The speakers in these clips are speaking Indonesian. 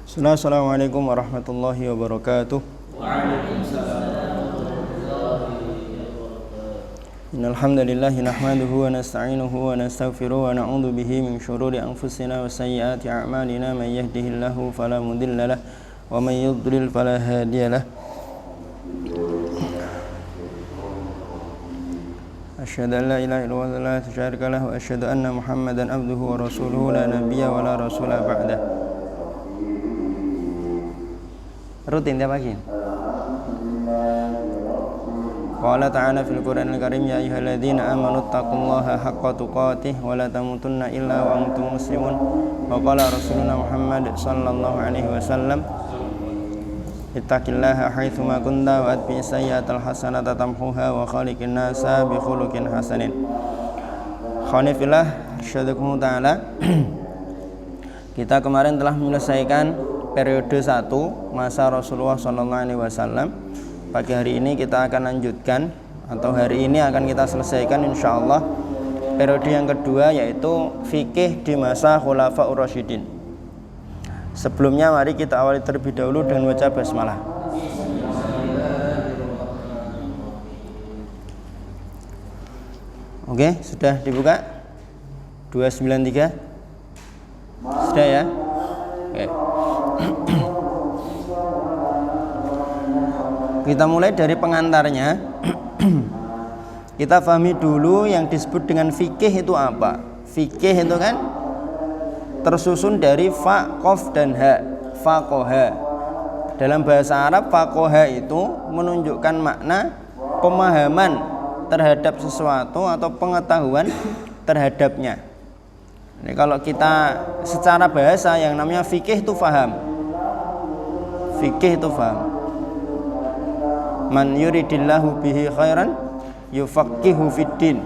Assalamualaikum warahmatullahi wabarakatuh. Innal hamdalillah nahmaduhu wa nasta'inuhu wa nastaghfiruh wa na'udzu bihi min shururi anfusina wa sayyiati a'malina may yahdihillahu fala mudilla lahu wa may yudlil fala hadiya lahu. Asyhadu an la ilaha illallah wa la syarika lahu wa asyhadu anna Muhammadan abduhu wa rasuluhu la nabiyya wa la rasula ba'da. Rutin tiap pagi. Qala ta'ala fil Qur'anil Karim ya ayyuhalladzina amanu taqullaha haqqa tuqatih wa la tamutunna illa wa antum muslimun. Wa qala Rasuluna Muhammad sallallahu alaihi wasallam ittaqillaha haitsu ma kunta wa atbi sayyi'atal hasanata tamhuha wa khaliqin nasa bi khuluqin hasanin. Khonifillah syadakum ta'ala. Kita kemarin telah menyelesaikan periode 1 masa Rasulullah SAW. Pagi hari ini kita akan lanjutkan, atau hari ini akan kita selesaikan insyaallah periode yang kedua, yaitu fikih di masa Khulafaur Rasyidin. Sebelumnya mari kita awali terlebih dahulu dengan baca basmalah. Oke, sudah dibuka? 293 sudah ya? Oke. Kita mulai dari pengantarnya. Kita pahami dulu yang disebut dengan fikih itu apa. Fikih itu kan tersusun dari fa, qaf dan ha. Faqaha. Dalam bahasa Arab faqaha itu menunjukkan makna pemahaman terhadap sesuatu atau pengetahuan terhadapnya. Jadi kalau kita secara bahasa yang namanya fikih itu faham. Fikih itu faham. Man yuridillahu bihi khairan yufaqihu fiddin,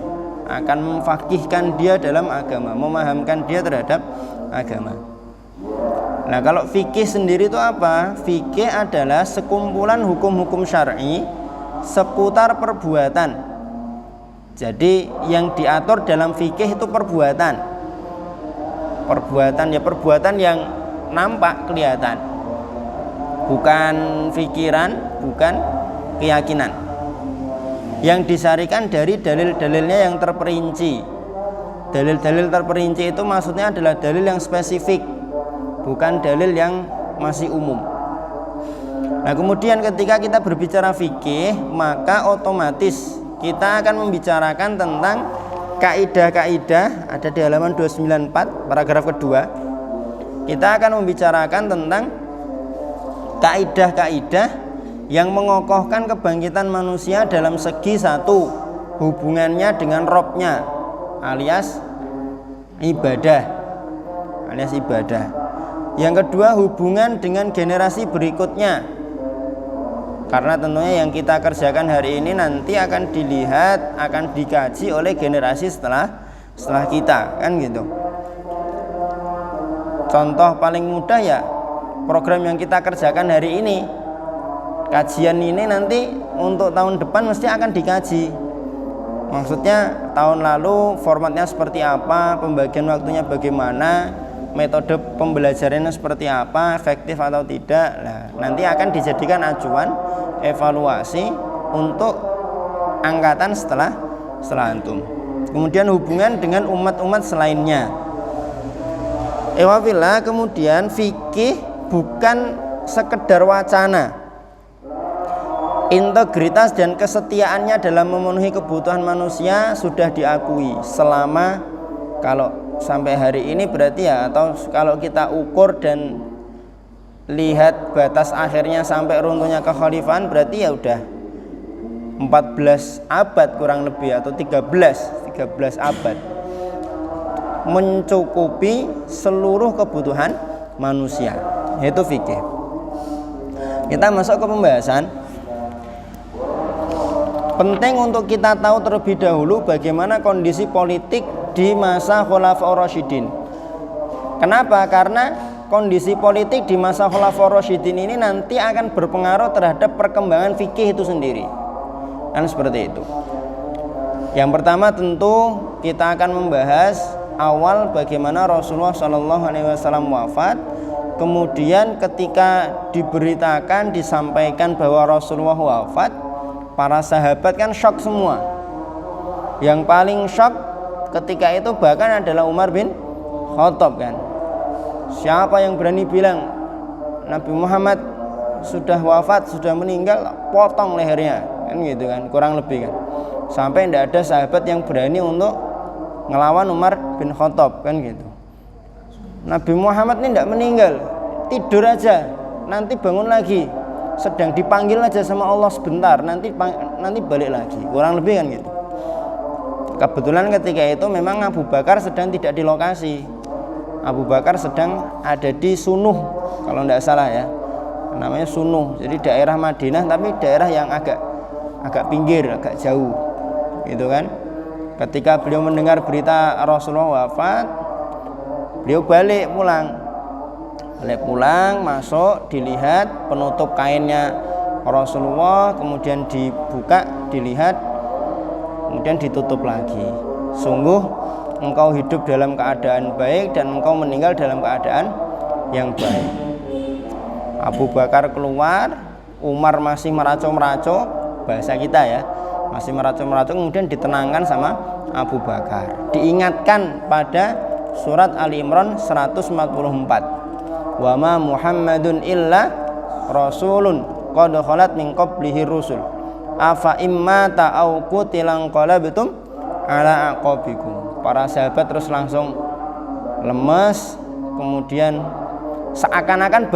akan memfaqihkan dia dalam agama, memahamkan dia terhadap agama. Nah, kalau fikih sendiri itu apa? Fikih adalah sekumpulan hukum-hukum syar'i seputar perbuatan. Jadi yang diatur dalam fikih itu perbuatan. Perbuatan yang nampak, kelihatan. Bukan pikiran, bukan keyakinan. Yang disarikan dari dalil-dalilnya yang terperinci. Dalil-dalil terperinci itu maksudnya adalah dalil yang spesifik, bukan dalil yang masih umum. Nah, kemudian ketika kita berbicara fikih, maka otomatis kita akan membicarakan tentang kaidah-kaidah. Ada di halaman 294 paragraf kedua. Kita akan membicarakan tentang kaidah-kaidah yang mengokohkan kebangkitan manusia dalam segi satu, hubungannya dengan Robnya alias ibadah. Yang kedua, hubungan dengan generasi berikutnya, karena tentunya yang kita kerjakan hari ini nanti akan dilihat, akan dikaji oleh generasi setelah kita, kan gitu. Contoh paling mudah ya program yang kita kerjakan hari ini. Kajian ini nanti untuk tahun depan mesti akan dikaji. Maksudnya tahun lalu formatnya seperti apa, pembagian waktunya bagaimana, metode pembelajarannya seperti apa, efektif atau tidak. Nah, nanti akan dijadikan acuan evaluasi untuk angkatan setelah antum. Kemudian hubungan dengan umat-umat selainnya. Ewafillah, kemudian fikih bukan sekedar wacana. Integritas dan kesetiaannya dalam memenuhi kebutuhan manusia sudah diakui selama, kalau sampai hari ini berarti ya, atau kalau kita ukur dan lihat batas akhirnya sampai runtuhnya kekhalifahan, berarti ya udah 14 abad kurang lebih, atau 13 abad mencukupi seluruh kebutuhan manusia, yaitu fikih. Kita masuk ke pembahasan. Penting untuk kita tahu terlebih dahulu bagaimana kondisi politik di masa Khulafaur Rasyidin. Kenapa? Karena kondisi politik di masa Khulafaur Rasyidin ini nanti akan berpengaruh terhadap perkembangan fikih itu sendiri. Kan seperti itu. Yang pertama tentu kita akan membahas awal bagaimana Rasulullah SAW wafat, Kemudian ketika diberitakan, disampaikan bahwa Rasulullah wafat, para sahabat kan syok semua. Yang paling syok ketika itu bahkan adalah Umar bin Khattab kan. Siapa yang berani bilang Nabi Muhammad sudah wafat, sudah meninggal, potong lehernya kan gitu kan, kurang lebih kan. Sampai tidak ada sahabat yang berani untuk ngelawan Umar bin Khattab kan gitu. Nabi Muhammad ini tidak meninggal, tidur aja, nanti bangun lagi, sedang dipanggil aja sama Allah sebentar, nanti balik lagi, kurang lebih kan gitu. Kebetulan ketika itu memang Abu Bakar sedang tidak di lokasi. Abu Bakar sedang ada di Sunuh kalau tidak salah ya, namanya Sunuh, jadi daerah Madinah tapi daerah yang agak pinggir, agak jauh gitu kan. Ketika beliau mendengar berita Rasulullah wafat, beliau balik pulang, masuk, dilihat penutup kainnya Rasulullah, kemudian dibuka, dilihat, kemudian ditutup lagi. Sungguh engkau hidup dalam keadaan baik dan engkau meninggal dalam keadaan yang baik. Abu Bakar keluar, Umar masih meraco-meraco, bahasa kita ya, masih meraco-meraco, kemudian ditenangkan sama Abu Bakar. Diingatkan pada surat Ali Imran 144. Wa ma Muhammadun illa rasulun qad khalat min qablihi rusul. Afa imma ta'au qutilan qalabtum ala aqabikum. Para sahabat terus langsung lemes, kemudian seakan-akan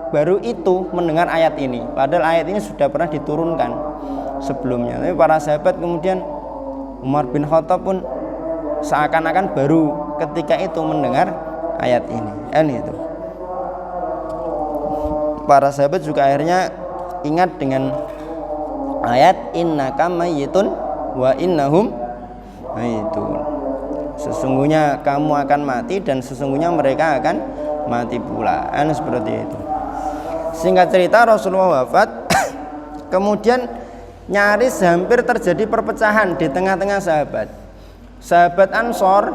baru itu mendengar ayat ini, padahal ayat ini sudah pernah diturunkan sebelumnya. Tapi para sahabat kemudian Umar bin Khattab pun seakan-akan baru ketika itu mendengar ayat ini. Itu para sahabat juga akhirnya ingat dengan ayat innaka mayyitun wa innahum mayyitun. Sesungguhnya kamu akan mati dan sesungguhnya mereka akan mati pula. Seperti itu. Singkat cerita Rasulullah wafat. Kemudian nyaris hampir terjadi perpecahan di tengah-tengah sahabat. Sahabat Ansor,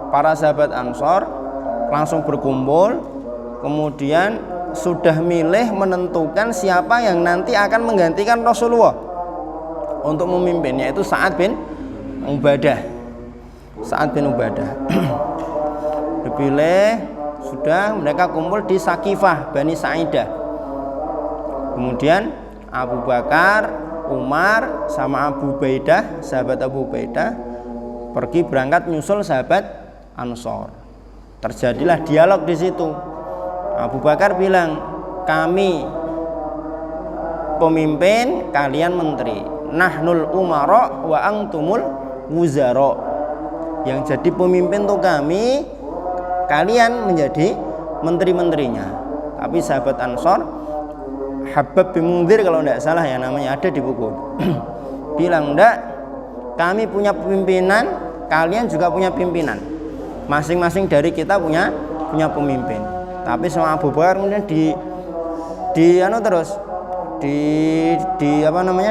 para sahabat Ansor langsung berkumpul, kemudian sudah milih menentukan siapa yang nanti akan menggantikan Rasulullah untuk memimpin, yaitu Sa'ad bin Ubadah. Dipilih, sudah mereka kumpul di Sakifah Bani Sa'idah. Kemudian Abu Bakar, Umar sama Abu Ubaidah, sahabat Abu Ubaidah pergi berangkat nyusul sahabat Ansor. Terjadilah dialog di situ. Abu Bakar bilang, kami pemimpin, kalian menteri. Nahnul umara wa antumul wuzara. Yang jadi pemimpin tuh kami, kalian menjadi menteri-menterinya. Tapi sahabat Ansor, Habab bin Munzir kalau tidak salah ya namanya, ada di buku, bilang enggak, kami punya pimpinan, kalian juga punya pimpinan, masing-masing dari kita punya pemimpin. Tapi sama Abu Bakar kemudian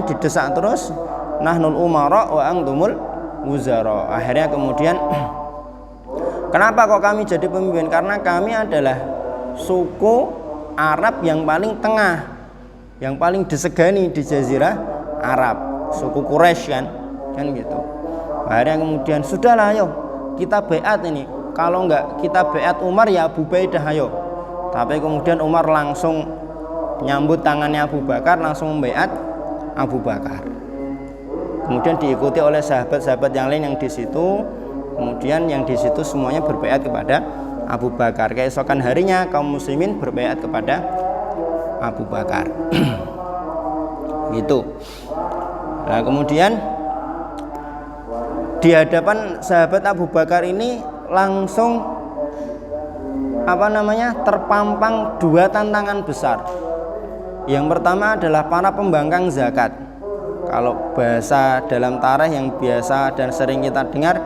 didesak terus, nahnul umara wa antumul wuzara. Akhirnya kemudian kenapa kok kami jadi pemimpin? Karena kami adalah suku Arab yang paling tengah, yang paling disegani di Jazirah Arab, suku Quraisy kan gitu. Akhirnya kemudian sudahlah, ayo kita baiat ini. Kalau enggak kita baiat Umar ya Abu Ubaidah, ayo. Tapi kemudian Umar langsung nyambut tangannya Abu Bakar, langsung membaiat Abu Bakar. Kemudian diikuti oleh sahabat-sahabat yang lain yang di situ. Kemudian yang di situ semuanya berbaiat kepada Abu Bakar. Keesokan harinya kaum muslimin berbaiat kepada Abu Bakar. Gitu. Nah, kemudian di hadapan sahabat Abu Bakar ini langsung terpampang dua tantangan besar. Yang pertama adalah para pembangkang zakat. Kalau bahasa dalam tarikh yang biasa dan sering kita dengar,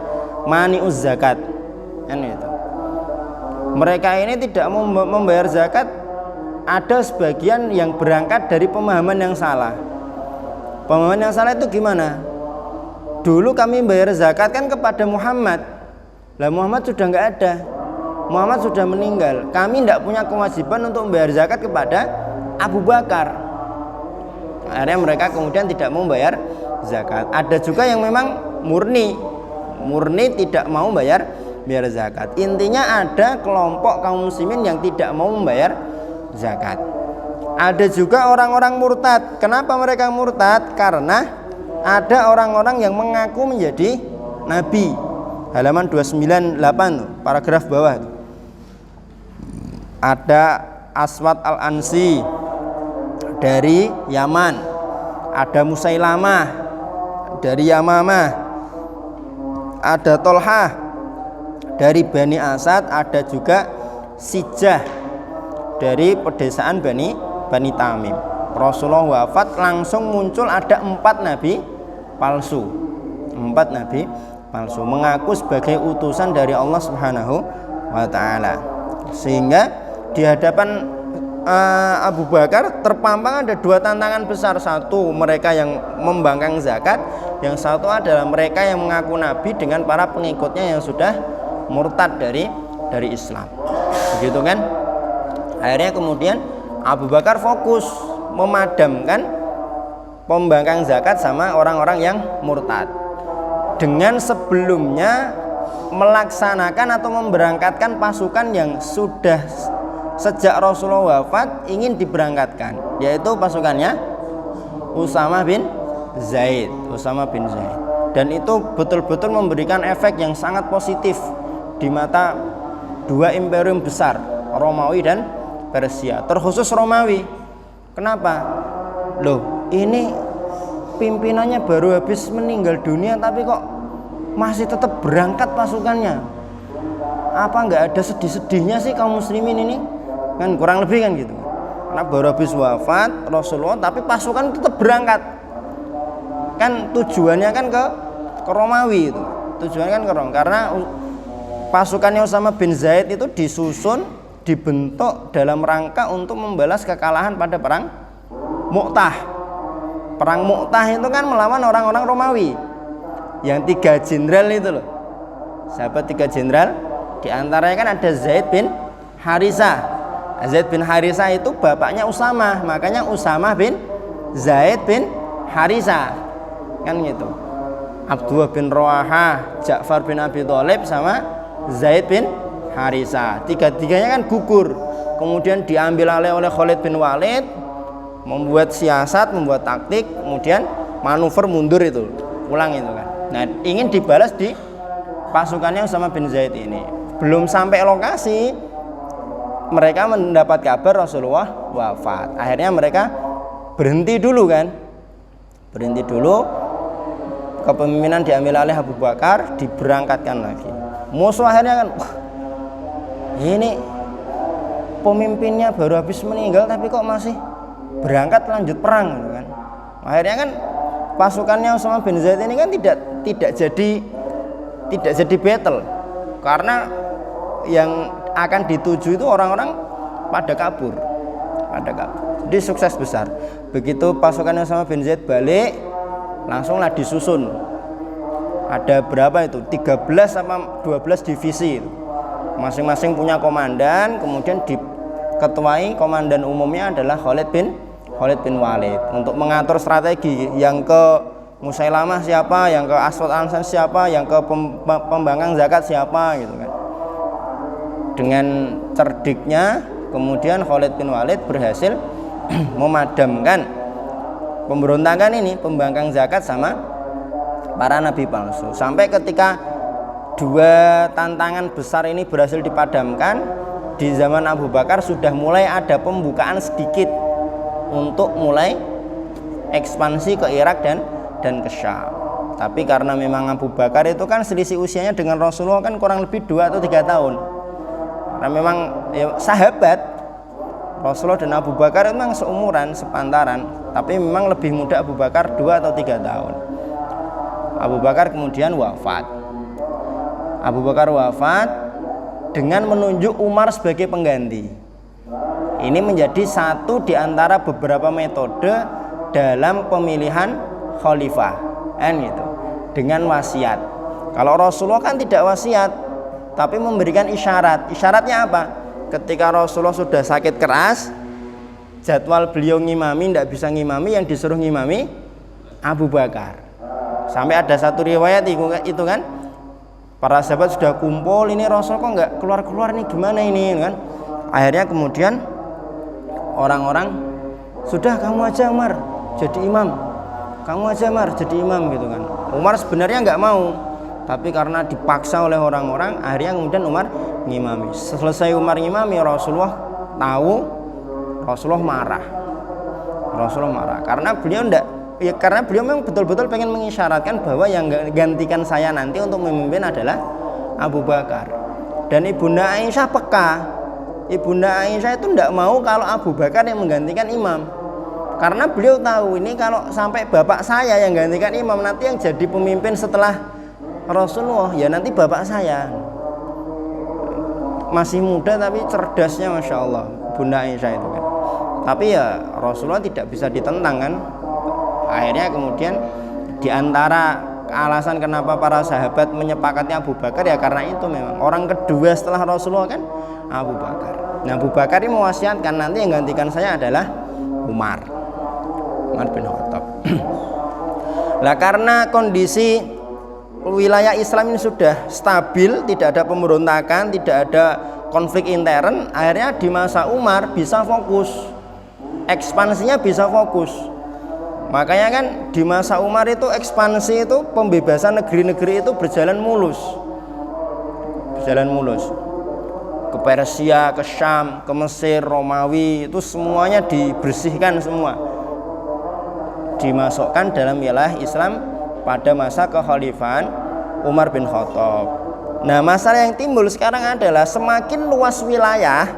mani'uz zakat. Itu. Mereka ini tidak mau membayar zakat. Ada sebagian yang berangkat dari pemahaman yang salah. Pemahaman yang salah itu gimana? Dulu kami bayar zakat kan kepada Muhammad. Lah Muhammad sudah nggak ada. Muhammad sudah meninggal, kami tidak punya kewajiban untuk membayar zakat kepada Abu Bakar. Akhirnya mereka kemudian tidak mau membayar zakat. Ada juga yang memang murni tidak mau membayar zakat. Intinya ada kelompok kaum muslimin yang tidak mau membayar zakat. Ada juga orang-orang murtad. Kenapa mereka murtad? Karena ada orang-orang yang mengaku menjadi nabi. Halaman 298 tuh, paragraf bawah tuh. Ada Aswad Al-Ansi dari Yaman, ada Musailamah dari Yamamah, ada Tolhah dari Bani Asad, ada juga Sijah dari pedesaan Bani Tamim. Rasulullah wafat langsung muncul ada 4 nabi palsu. 4 nabi palsu mengaku sebagai utusan dari Allah Subhanahu wa taala. Sehingga di hadapan Abu Bakar terpampang ada 2 tantangan besar. Satu, mereka yang membangkang zakat. Yang satu adalah mereka yang mengaku nabi dengan para pengikutnya yang sudah murtad dari Islam. Begitu kan? Akhirnya kemudian Abu Bakar fokus memadamkan pembangkang zakat sama orang-orang yang murtad, dengan sebelumnya melaksanakan atau memberangkatkan pasukan yang sudah sejak Rasulullah wafat ingin diberangkatkan, yaitu pasukannya Usamah bin Zaid. Dan itu betul-betul memberikan efek yang sangat positif di mata 2 imperium besar, Romawi dan Persia, terkhusus Romawi. Kenapa? Loh, ini pimpinannya baru habis meninggal dunia tapi kok masih tetap berangkat pasukannya. Apa nggak ada sedih-sedihnya sih kaum muslimin ini? Kan kurang lebih kan gitu. Karena baru habis wafat Rasulullah tapi pasukan tetap berangkat. Kan tujuannya kan ke Romawi itu. Tujuannya kan ke Romawi. Karena pasukannya Usamah bin Zaid itu disusun, dibentuk dalam rangka untuk membalas kekalahan pada perang Mu'tah. Perang Mu'tah itu kan melawan orang-orang Romawi. Yang 3 jenderal itu loh. Sahabat 3 jenderal, di antaranya kan ada Zaid bin Harisah. Zaid bin Harisah itu bapaknya Usamah, makanya Usamah bin Zaid bin Harisah. Kan gitu. Abdullah bin Rawahah, Ja'far bin Abi Thalib sama Zaid bin Harisah. 3-tiganya kan gugur. Kemudian diambil alih oleh Khalid bin Walid, membuat siasat, membuat taktik, kemudian manuver mundur itu, pulang itu kan. Nah, ingin dibalas di pasukannya Usamah bin Zaid ini. Belum sampai lokasi, mereka mendapat kabar Rasulullah wafat. Akhirnya mereka berhenti dulu kan. Berhenti dulu, kepemimpinan diambil alih Abu Bakar, diberangkatkan lagi. Musuh akhirnya kan, wah, ini pemimpinnya baru habis meninggal tapi kok masih berangkat lanjut perang gitu kan. Akhirnya kan pasukannya Usamah bin Zaid ini kan tidak jadi battle, karena yang akan dituju itu orang-orang pada kabur. Jadi sukses besar. Begitu pasukannya Usamah bin Zaid balik, langsunglah disusun. Ada berapa itu? 13 sama 12 divisi itu. Masing-masing punya komandan, kemudian diketuai komandan umumnya adalah Khalid bin Walid untuk mengatur strategi. Yang ke Musailamah siapa, yang ke Aswad Al-Ansi siapa, yang ke pembangkang zakat siapa gitu kan. Dengan cerdiknya kemudian Khalid bin Walid berhasil memadamkan pemberontakan ini, pembangkang zakat sama para nabi palsu. Sampai ketika 2 tantangan besar ini berhasil dipadamkan, di zaman Abu Bakar sudah mulai ada pembukaan sedikit untuk mulai ekspansi ke Irak dan ke Syam. Tapi karena memang Abu Bakar itu kan selisih usianya dengan Rasulullah kan kurang lebih 2 atau 3 tahun. Karena memang ya, sahabat Rasulullah dan Abu Bakar memang seumuran, sepantaran, tapi memang lebih muda Abu Bakar 2 atau 3 tahun. Abu Bakar kemudian wafat. Abu Bakar wafat dengan menunjuk Umar sebagai pengganti. Ini menjadi satu di antara beberapa metode dalam pemilihan khalifah, gitu. Dengan wasiat. Kalau Rasulullah kan tidak wasiat, tapi memberikan isyarat. Isyaratnya apa? Ketika Rasulullah sudah sakit keras, jadwal beliau ngimami tidak bisa ngimami, yang disuruh ngimami Abu Bakar. Sampai ada satu riwayat itu kan, para sahabat sudah kumpul, ini Rasul kok nggak keluar-keluar nih, gimana ini kan? Akhirnya kemudian orang-orang, sudah kamu aja Umar jadi imam, kamu aja Umar jadi imam gitu kan. Umar sebenarnya nggak mau, tapi karena dipaksa oleh orang-orang, akhirnya kemudian Umar ngimami. Selesai Umar ngimami, Rasulullah tahu, Rasulullah marah karena beliau enggak, ya karena beliau memang betul-betul pengen mengisyaratkan bahwa yang gantikan saya nanti untuk memimpin adalah Abu Bakar. Dan Ibunda Aisyah peka. Ibunda Aisyah itu enggak mau kalau Abu Bakar yang menggantikan imam, karena beliau tahu ini kalau sampai bapak saya yang gantikan imam, nanti yang jadi pemimpin setelah Rasulullah ya nanti bapak saya. Masih muda tapi cerdasnya Masya Allah Bunda Aisyah itu kan. Tapi ya Rasulullah tidak bisa ditentang kan. Akhirnya kemudian diantara alasan kenapa para sahabat menyepakati Abu Bakar ya karena itu memang orang kedua setelah Rasulullah kan Abu Bakar. Nah Abu Bakar ini mewasiatkan nanti yang gantikan saya adalah Umar bin Khattab. Lah karena kondisi wilayah Islam ini sudah stabil, tidak ada pemberontakan, tidak ada konflik intern, akhirnya di masa Umar bisa fokus, ekspansinya bisa fokus. Makanya kan di masa Umar itu ekspansi itu, pembebasan negeri-negeri itu berjalan mulus, ke Persia, ke Syam, ke Mesir, Romawi, itu semuanya dibersihkan semua, dimasukkan dalam wilayah Islam pada masa kekhalifahan Umar bin Khattab. Nah masalah yang timbul sekarang adalah semakin luas wilayah,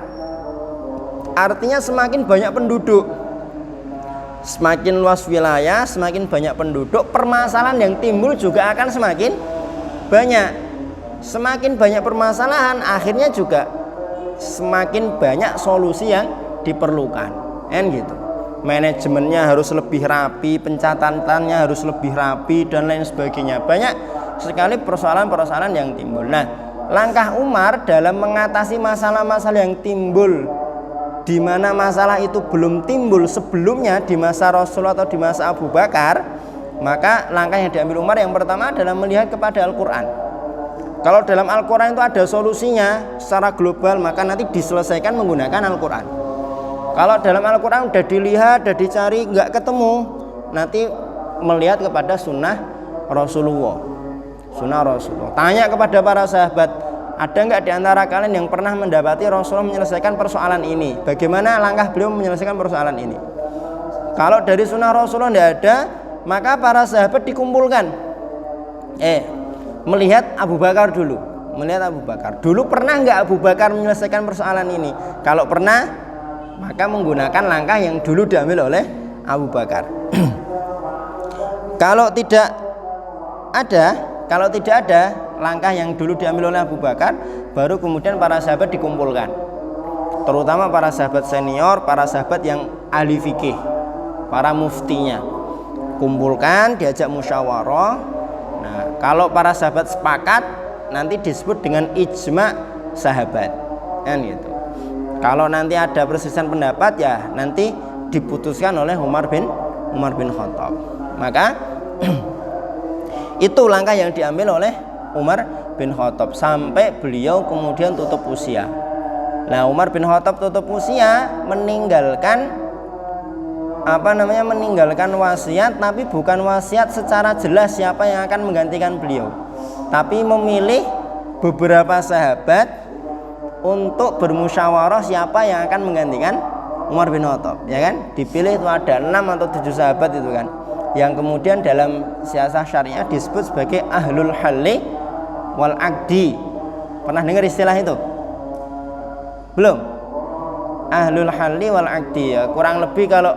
artinya semakin banyak penduduk. Semakin luas wilayah, semakin banyak penduduk, permasalahan yang timbul juga akan semakin banyak. Semakin banyak permasalahan, akhirnya juga semakin banyak solusi yang diperlukan, kan gitu. Manajemennya harus lebih rapi, pencatatannya harus lebih rapi dan lain sebagainya. Banyak sekali persoalan-persoalan yang timbul. Nah, langkah Umar dalam mengatasi masalah-masalah yang timbul, di mana masalah itu belum timbul sebelumnya di masa Rasulullah atau di masa Abu Bakar, maka langkah yang diambil Umar yang pertama adalah melihat kepada Al-Quran. Kalau dalam Al-Quran itu ada solusinya secara global, maka nanti diselesaikan menggunakan Al-Quran. Kalau dalam Al-Quran udah dilihat, udah dicari, nggak ketemu, nanti melihat kepada sunnah Rasulullah. Tanya kepada para sahabat, ada nggak di antara kalian yang pernah mendapati Rasulullah menyelesaikan persoalan ini? Bagaimana langkah beliau menyelesaikan persoalan ini? Kalau dari sunnah Rasulullah tidak ada, maka para sahabat dikumpulkan. Melihat Abu Bakar dulu. Dulu pernah nggak Abu Bakar menyelesaikan persoalan ini? Kalau pernah, maka menggunakan langkah yang dulu diambil oleh Abu Bakar. Kalau tidak ada langkah yang dulu diambil oleh Abu Bakar, baru kemudian para sahabat dikumpulkan, terutama para sahabat senior, para sahabat yang ahli fikih, para muftinya, kumpulkan, diajak musyawarah. Nah, kalau para sahabat sepakat, nanti disebut dengan ijma sahabat, kan gitu. Kalau nanti ada perselisihan pendapat, ya nanti diputuskan oleh Umar bin Khattab. Maka itu langkah yang diambil oleh Umar bin Khattab sampai beliau kemudian tutup usia. Nah, Umar bin Khattab tutup usia meninggalkan wasiat, tapi bukan wasiat secara jelas siapa yang akan menggantikan beliau, tapi memilih beberapa sahabat untuk bermusyawarah siapa yang akan menggantikan Umar bin Khattab, ya kan? Dipilih itu ada 6 atau 7 sahabat itu kan, yang kemudian dalam siasah syariah disebut sebagai ahlul halli wal aqdi. Pernah dengar istilah itu? Belum? Ahlul halli wal aqdi, ya kurang lebih kalau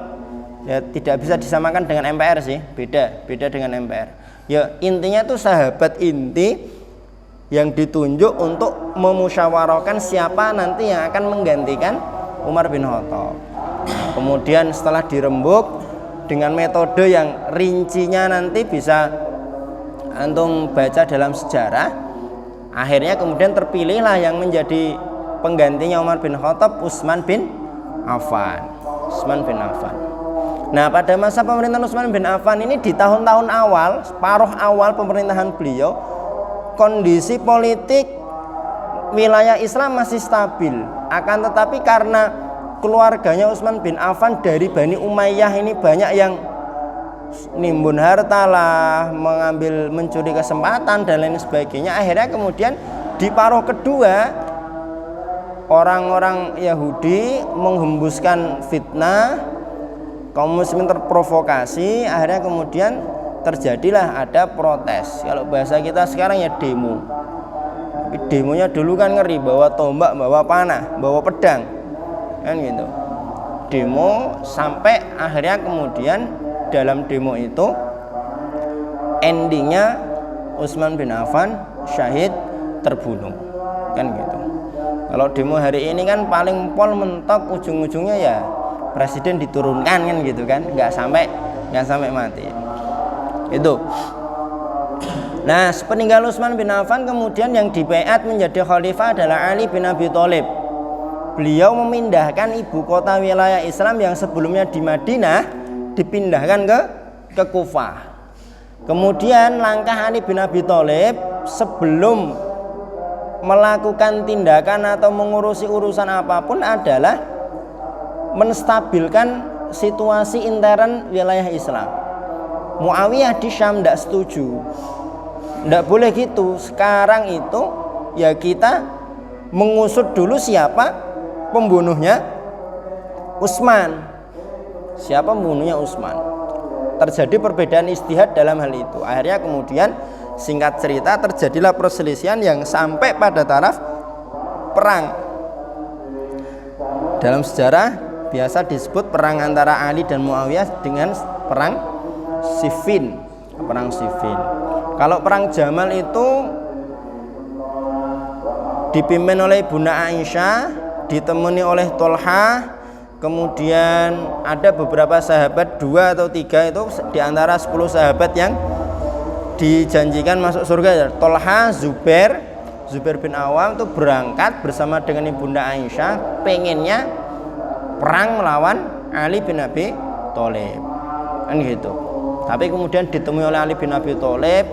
ya tidak bisa disamakan dengan MPR sih, beda dengan MPR. Ya intinya itu sahabat inti yang ditunjuk untuk memusyawarahkan siapa nanti yang akan menggantikan Umar bin Khattab. Kemudian setelah dirembuk dengan metode yang rincinya nanti bisa antum baca dalam sejarah, Akhirnya kemudian terpilihlah yang menjadi penggantinya Umar bin Khattab, Utsman bin Affan. Nah, pada masa pemerintahan Utsman bin Affan ini di tahun-tahun awal, separuh awal pemerintahan beliau, kondisi politik wilayah Islam masih stabil. Akan tetapi karena keluarganya Utsman bin Affan dari Bani Umayyah ini banyak yang nimbun harta lah, mencuri kesempatan dan lain sebagainya. Akhirnya kemudian di paruh kedua orang-orang Yahudi menghembuskan fitnah, kaum muslimin terprovokasi. Akhirnya kemudian terjadilah ada protes. Kalau bahasa kita sekarang ya demo. Tapi demonya dulu kan ngeri, bawa tombak, bawa panah, bawa pedang, kan gitu. Demo sampai akhirnya kemudian dalam demo itu endingnya Utsman bin Affan syahid, terbunuh, kan gitu. Kalau demo hari ini kan paling pol mentok ujung-ujungnya ya presiden diturunkan, kan gitu kan, nggak sampai mati itu. Nah, sepeninggal Utsman bin Affan kemudian yang dibaiat menjadi khalifah adalah Ali bin Abi Thalib. Beliau memindahkan ibu kota wilayah Islam yang sebelumnya di Madinah dipindahkan ke Kufah. Kemudian langkah Ali bin Abi Thalib sebelum melakukan tindakan atau mengurusi urusan apapun adalah menstabilkan situasi intern wilayah Islam. Muawiyah di Syam tidak setuju, tidak boleh gitu. Sekarang itu ya kita mengusut dulu siapa pembunuhnya Utsman. Siapa pembunuhnya Utsman? Terjadi perbedaan ijtihad dalam hal itu. Akhirnya kemudian singkat cerita terjadilah perselisihan yang sampai pada taraf perang. Dalam sejarah biasa disebut perang antara Ali dan Muawiyah dengan perang Siffin. Kalau perang Jamal itu dipimpin oleh Bunda Aisyah, ditemani oleh Tolha. Kemudian ada beberapa sahabat, 2 atau 3 itu di antara 10 sahabat yang dijanjikan masuk surga. Tolha, Zubair bin Awam itu berangkat bersama dengan Ibunda Aisyah, pengennya perang melawan Ali bin Abi Thalib, kan gitu. Tapi kemudian ditemui oleh Ali bin Abi Thalib,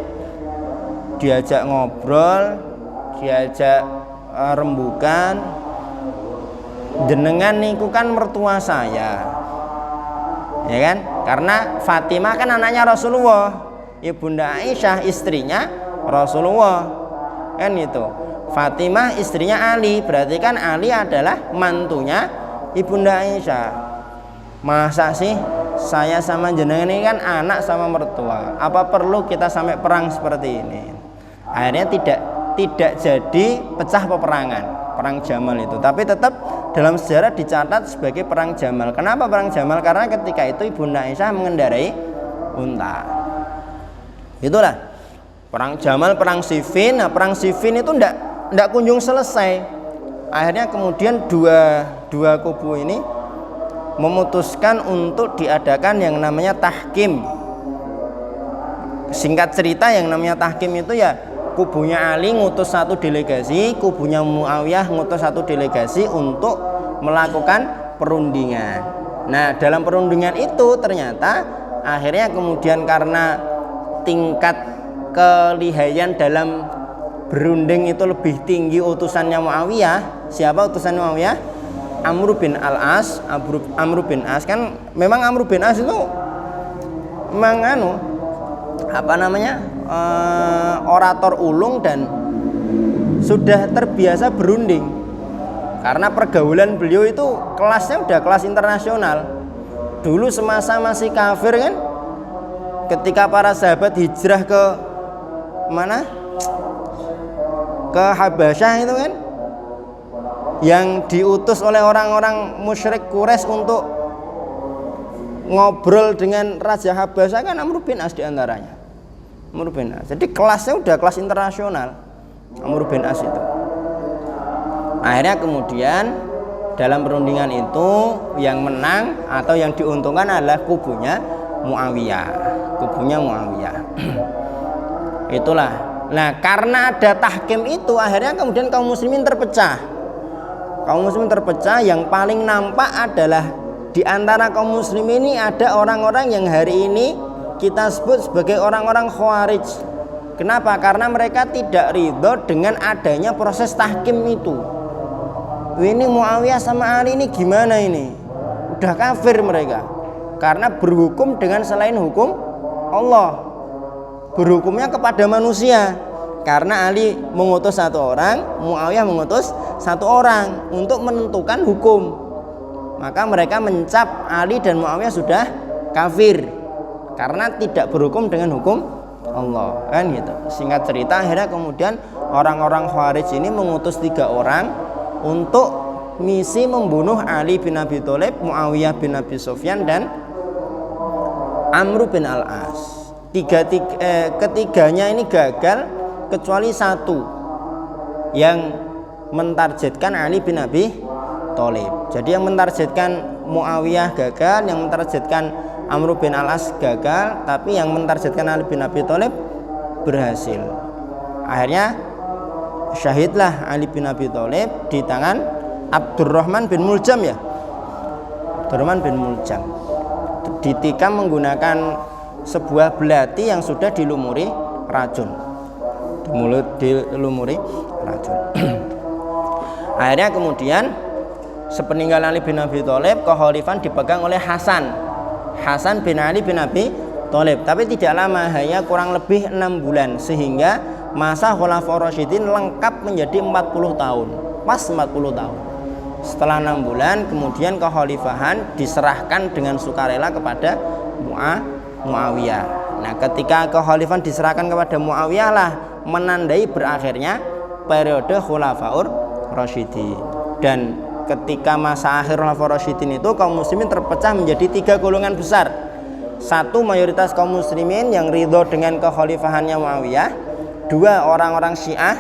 diajak ngobrol, diajak rembukan. Jenengan niku kan mertua saya, ya kan? Karena Fatimah kan anaknya Rasulullah, Ibunda Aisyah istrinya Rasulullah, kan itu. Fatimah istrinya Ali, berarti kan Ali adalah mantunya Ibunda Aisyah. Masa sih saya sama jenengan ini kan anak sama mertua, apa perlu kita sampai perang seperti ini? Akhirnya tidak jadi pecah peperangan perang Jamal itu, tapi tetap dalam sejarah dicatat sebagai perang Jamal. Kenapa perang Jamal? Karena ketika itu Ibunda Aisyah mengendarai unta. Itulah perang Jamal, perang Siffin. Nah, perang Siffin itu tidak kunjung selesai. Akhirnya kemudian dua kubu ini memutuskan untuk diadakan yang namanya tahkim. Singkat cerita, yang namanya tahkim itu ya kubunya Ali ngutus satu delegasi, kubunya Muawiyah ngutus satu delegasi untuk melakukan perundingan. Nah, dalam perundingan itu ternyata akhirnya kemudian karena tingkat kelihayan dalam berunding itu lebih tinggi utusannya Muawiyah. Siapa utusannya Muawiyah? Amr bin Al-As. Amr bin As kan memang Amr bin As itu memang orator ulung dan sudah terbiasa berunding, karena pergaulan beliau itu kelasnya udah kelas internasional. Dulu semasa masih kafir kan, ketika para sahabat hijrah ke mana, ke Habasyah itu kan, yang diutus oleh orang-orang musyrik Quraisy untuk ngobrol dengan Raja Habasyah kan Amr bin As diantaranya. Amr bin As. Jadi kelasnya udah kelas internasional Amr bin As itu. Akhirnya kemudian dalam perundingan itu yang menang atau yang diuntungkan adalah kubunya Muawiyah. Itulah Nah, karena ada tahkim itu akhirnya kemudian kaum muslimin terpecah. Kaum muslimin terpecah, yang paling nampak adalah di antara kaum muslimin ini ada orang-orang yang hari ini kita sebut sebagai orang-orang Khawarij. Kenapa? Karena mereka tidak ridho dengan adanya proses tahkim itu. Ini Muawiyah sama Ali ini gimana ini? Udah kafir mereka. Karena berhukum dengan selain hukum Allah. Berhukumnya kepada manusia. Karena Ali mengutus satu orang, Muawiyah mengutus satu orang untuk menentukan hukum. Maka mereka mencap Ali dan Muawiyah sudah kafir karena tidak berhukum dengan hukum Allah, kan gitu. Singkat cerita, akhirnya kemudian orang-orang Khawarij ini mengutus 3 orang untuk misi membunuh Ali bin Abi Thalib, Muawiyah bin Abi Sufyan, dan Amr bin Al-As. Ketiganya ini gagal kecuali satu yang mentargetkan Ali bin Abi Thalib. Jadi yang mentargetkan Muawiyah gagal, yang mentargetkan Amr bin Al-As gagal, tapi yang mentargetkan Ali bin Abi Thalib berhasil. Akhirnya syahidlah Ali bin Abi Thalib di tangan Abdurrahman bin Muljam, ya. Abdurrahman bin Muljam ditikam menggunakan sebuah belati yang sudah dilumuri racun. Dilumuri racun. Akhirnya kemudian sepeninggal Ali bin Abi Thalib, kekhalifan dipegang oleh Hasan bin Ali bin Abi Thalib, tapi tidak lama, hanya kurang lebih 6 bulan, sehingga masa Khulafaur Rasyidin lengkap menjadi 40 tahun, pas 40 tahun. Setelah 6 bulan kemudian kekhalifahan diserahkan dengan sukarela kepada Muawiyah. Nah, ketika kekhalifahan diserahkan kepada Muawiyah lah menandai berakhirnya periode Khulafaur Rasyidin. Dan ketika masa akhir Khulafaur Rasyidin itu kaum muslimin terpecah menjadi 3 golongan besar. Satu, mayoritas kaum muslimin yang ridho dengan kekhalifahannya Muawiyah. 2, orang-orang Syiah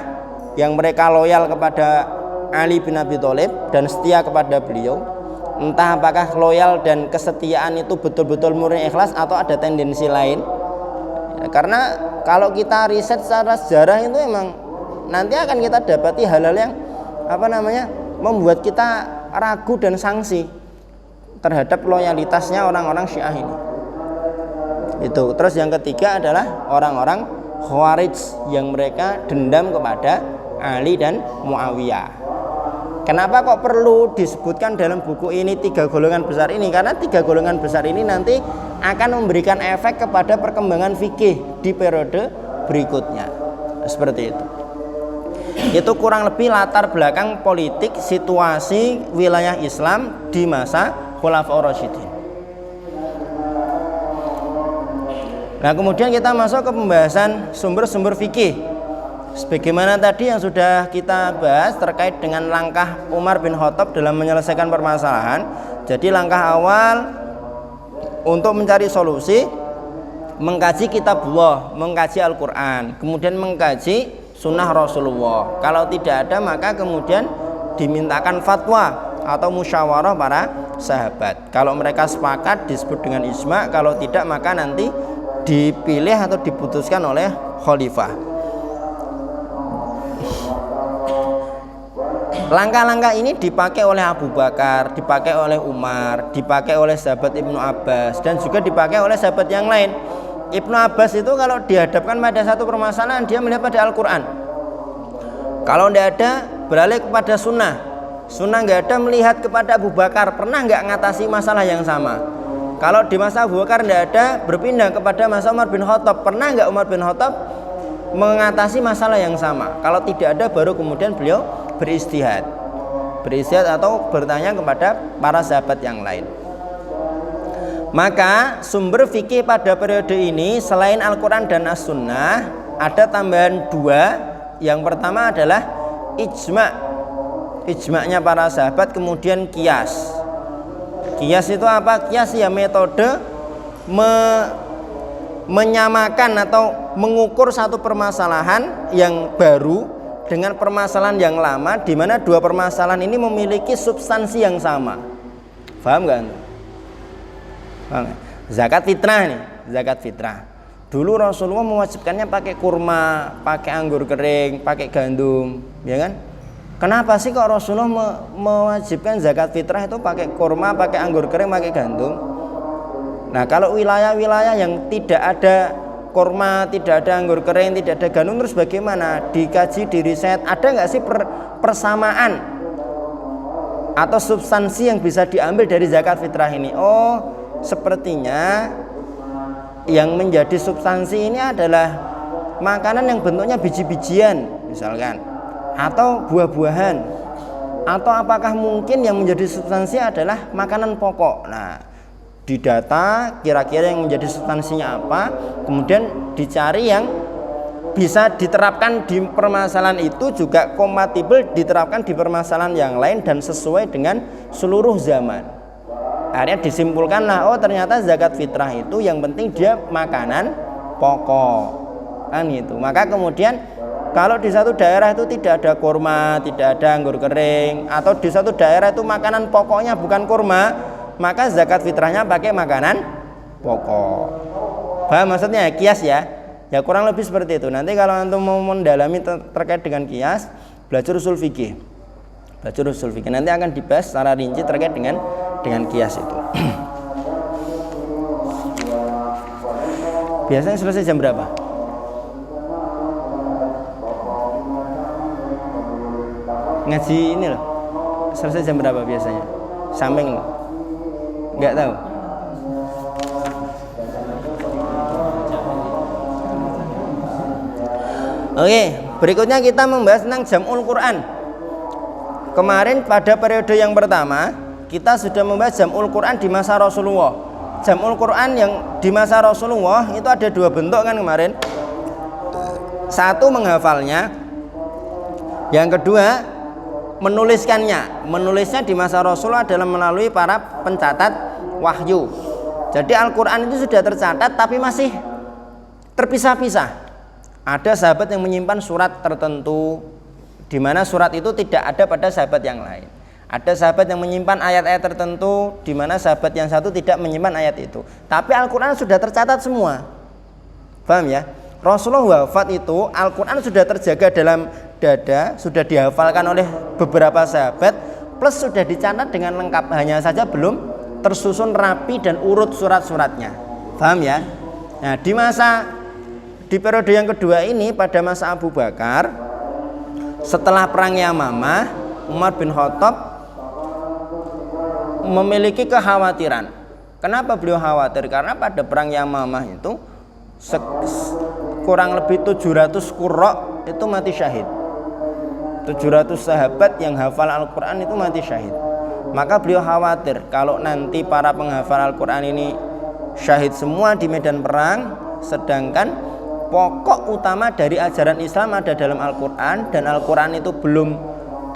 yang mereka loyal kepada Ali bin Abi Thalib dan setia kepada beliau. Entah apakah loyal dan kesetiaan itu betul-betul murni ikhlas atau ada tendensi lain. Ya, karena kalau kita riset secara sejarah itu memang nanti akan kita dapati hal-hal yang membuat kita ragu dan sangsi terhadap loyalitasnya orang-orang Syiah ini. Itu. Terus yang ketiga adalah orang-orang Khawarij yang mereka dendam kepada Ali dan Muawiyah. Kenapa kok perlu disebutkan dalam buku ini 3 golongan besar ini? Karena 3 golongan besar ini nanti akan memberikan efek kepada perkembangan fikih di periode berikutnya. Seperti itu. Itu kurang lebih latar belakang politik situasi wilayah Islam di masa Khulafaur Rasyidin. Nah, kemudian kita masuk ke pembahasan sumber-sumber fikih. Sebagaimana tadi yang sudah kita bahas terkait dengan langkah Umar bin Khattab dalam menyelesaikan permasalahan. Jadi langkah awal untuk mencari solusi, mengkaji kitabullah, mengkaji Al-Quran, kemudian mengkaji sunnah Rasulullah. Kalau tidak ada maka kemudian dimintakan fatwa atau musyawarah para sahabat. Kalau mereka sepakat disebut dengan ijma, kalau tidak maka nanti dipilih atau diputuskan oleh khalifah. Langkah-langkah ini dipakai oleh Abu Bakar, dipakai oleh Umar, dipakai oleh sahabat Ibnu Abbas, dan juga dipakai oleh sahabat yang lain. Ibnu Abbas itu kalau dihadapkan pada satu permasalahan dia melihat pada Al-Quran. Kalau tidak ada beralih kepada sunnah. Sunnah nggak ada melihat kepada Abu Bakar, pernah nggak ngatasi masalah yang sama. Kalau di masa Abu Bakar tidak ada, berpindah kepada masa Umar bin Khattab, pernah nggak Umar bin Khattab mengatasi masalah yang sama. Kalau tidak ada baru kemudian beliau beristihad atau bertanya kepada para sahabat yang lain. Maka sumber fikih pada periode ini selain Al-Quran dan As-Sunnah ada tambahan 2. Yang pertama adalah ijma'nya para sahabat, kemudian qiyas. Qiyas itu apa? Qiyas ya metode menyamakan atau mengukur satu permasalahan yang baru dengan permasalahan yang lama, di mana 2 permasalahan ini memiliki substansi yang sama. Paham nggak? Zakat fitrah nih, zakat fitrah. Dulu Rasulullah mewajibkannya pakai kurma, pakai anggur kering, pakai gandum, ya kan? Kenapa sih kok Rasulullah mewajibkan zakat fitrah itu pakai kurma, pakai anggur kering, pakai gandum? Nah, kalau wilayah-wilayah yang tidak ada kurma, tidak ada anggur kering, tidak ada gandum, terus bagaimana? Dikaji, diriset, ada nggak sih persamaan atau substansi yang bisa diambil dari zakat fitrah ini? Oh, sepertinya yang menjadi substansi ini adalah makanan yang bentuknya biji-bijian misalkan, atau buah-buahan, atau apakah mungkin yang menjadi substansi adalah makanan pokok. Nah, didata kira-kira yang menjadi substansinya apa, kemudian dicari yang bisa diterapkan di permasalahan itu juga kompatibel diterapkan di permasalahan yang lain dan sesuai dengan seluruh zaman. Akhirnya disimpulkanlah, oh ternyata zakat fitrah itu yang penting dia makanan pokok, kan gitu. Maka kemudian kalau di satu daerah itu tidak ada kurma, tidak ada anggur kering, atau di satu daerah itu makanan pokoknya bukan kurma, maka zakat fitrahnya pakai makanan pokok. Paham maksudnya? Kias ya. Ya kurang lebih seperti itu. Nanti kalau antum mau mendalami terkait dengan kias, belajar usul fikih. Belajar usul fikih nanti akan dibahas secara rinci terkait dengan kias itu. Biasanya selesai jam berapa? Ngaji ini loh. Selesai jam berapa biasanya? Samping loh. Enggak tahu. Oke, berikutnya kita membahas tentang jam'ul Quran. Kemarin pada periode yang pertama kita sudah membahas jam'ul Quran di masa Rasulullah. Jam'ul Quran yang di masa Rasulullah itu ada dua bentuk kan kemarin. Satu menghafalnya, yang kedua menuliskannya. Menulisnya di masa Rasulullah adalah melalui para pencatat wahyu. Jadi Al-Quran itu sudah tercatat tapi masih terpisah-pisah. Ada sahabat yang menyimpan surat tertentu di mana surat itu tidak ada pada sahabat yang lain. Ada sahabat yang menyimpan ayat-ayat tertentu di mana sahabat yang satu tidak menyimpan ayat itu. Tapi Al-Quran sudah tercatat semua. Paham ya? Rasulullah wafat itu Al-Quran sudah terjaga dalam dada, sudah dihafalkan oleh beberapa sahabat, plus sudah dicatat dengan lengkap, hanya saja belum tersusun rapi dan urut surat-suratnya. Paham ya? Nah, di periode yang kedua ini pada masa Abu Bakar, setelah perang Yamamah, Umar bin Khattab memiliki kekhawatiran. Kenapa beliau khawatir? Karena pada perang Yamamah itu kurang lebih 700 qurra itu mati syahid. 700 sahabat yang hafal Al-Quran itu mati syahid. Maka beliau khawatir kalau nanti para penghafal Al-Quran ini syahid semua di medan perang, sedangkan pokok utama dari ajaran Islam ada dalam Al-Quran, dan Al-Quran itu belum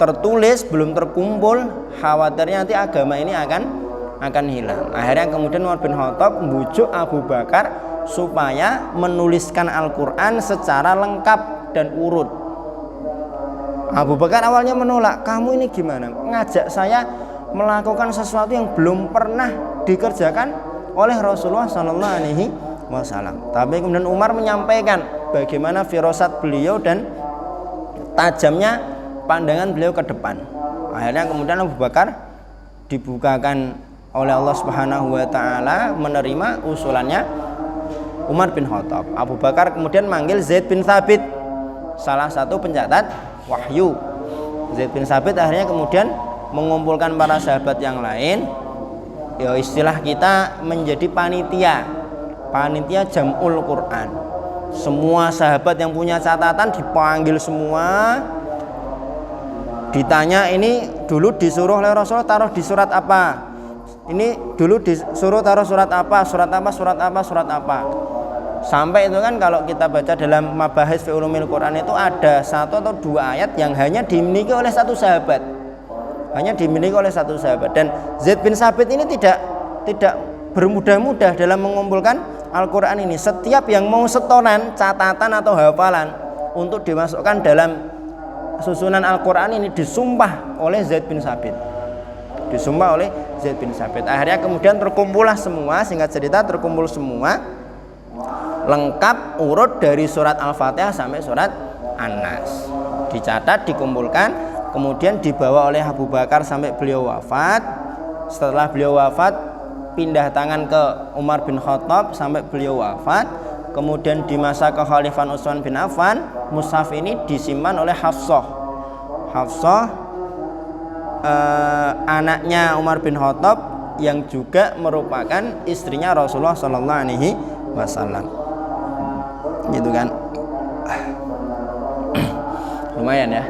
tertulis, belum terkumpul, khawatirnya nanti agama ini akan hilang. Akhirnya kemudian Umar bin Khattab membujuk Abu Bakar supaya menuliskan Al-Quran secara lengkap dan urut. Abu Bakar awalnya menolak. Kamu ini gimana? Ngajak saya melakukan sesuatu yang belum pernah dikerjakan oleh Rasulullah SAW. Tapi kemudian Umar menyampaikan bagaimana firasat beliau dan tajamnya pandangan beliau ke depan. Akhirnya kemudian Abu Bakar dibukakan oleh Allah Subhanahu wa taala menerima usulannya Umar bin Khattab. Abu Bakar kemudian manggil Zaid bin Thabit, salah satu pencatat wahyu. Zaid bin Thabit akhirnya kemudian mengumpulkan para sahabat yang lain. Ya istilah kita menjadi panitia jam'ul Quran. Semua sahabat yang punya catatan dipanggil semua, ditanya, ini dulu disuruh oleh Rasul taruh di surat apa, ini dulu disuruh taruh surat apa, surat apa, surat apa, surat apa. Sampai itu kan kalau kita baca dalam Mabahis fi Ulumil Quran itu ada 1 atau 2 ayat yang hanya dimiliki oleh satu sahabat. Dan Zaid bin Thabit ini tidak bermudah-mudah dalam mengumpulkan Al-Quran ini. Setiap yang mau setoran, catatan atau hafalan untuk dimasukkan dalam susunan Al-Quran ini disumpah oleh Zaid bin Thabit. Akhirnya kemudian terkumpullah semua, singkat cerita terkumpul semua. lengkap urut dari surat Al-Fatihah sampai surat An-Nas. Dicatat, dikumpulkan, kemudian dibawa oleh Abu Bakar sampai beliau wafat. Setelah beliau wafat, pindah tangan ke Umar bin Khattab sampai beliau wafat. Kemudian di masa kekhalifahan Utsman bin Affan, mushaf ini disimpan oleh Hafsah. Hafsah anaknya Umar bin Khattab yang juga merupakan istrinya Rasulullah Sallallahu Alaihi Wasallam. Gitu kan? Lumayan ya.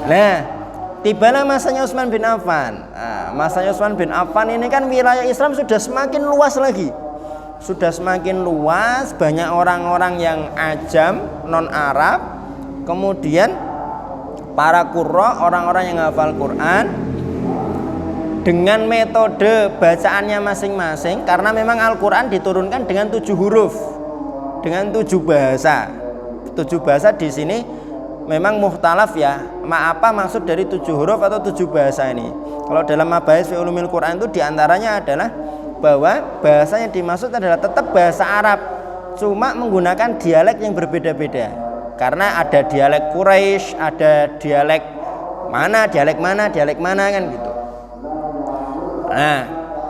Nah, tibalah masanya Utsman bin Affan. Masanya Utsman bin Affan ini kan wilayah Islam sudah semakin luas lagi. Sudah semakin luas, banyak orang-orang yang ajam, non-Arab. Kemudian para qurra, orang-orang yang hafal Quran dengan metode bacaannya masing-masing, karena memang Al-Quran diturunkan dengan 7 huruf, dengan 7 bahasa. 7 bahasa di sini memang mukhtalaf ya. Apa maksud dari 7 huruf atau 7 bahasa ini? Kalau dalam Mabahis fi Ulumil Quran itu diantaranya adalah bahwa bahasa yang dimaksud adalah tetap bahasa Arab, cuma menggunakan dialek yang berbeda-beda. Karena ada dialek Quraisy, ada dialek mana kan gitu. Nah,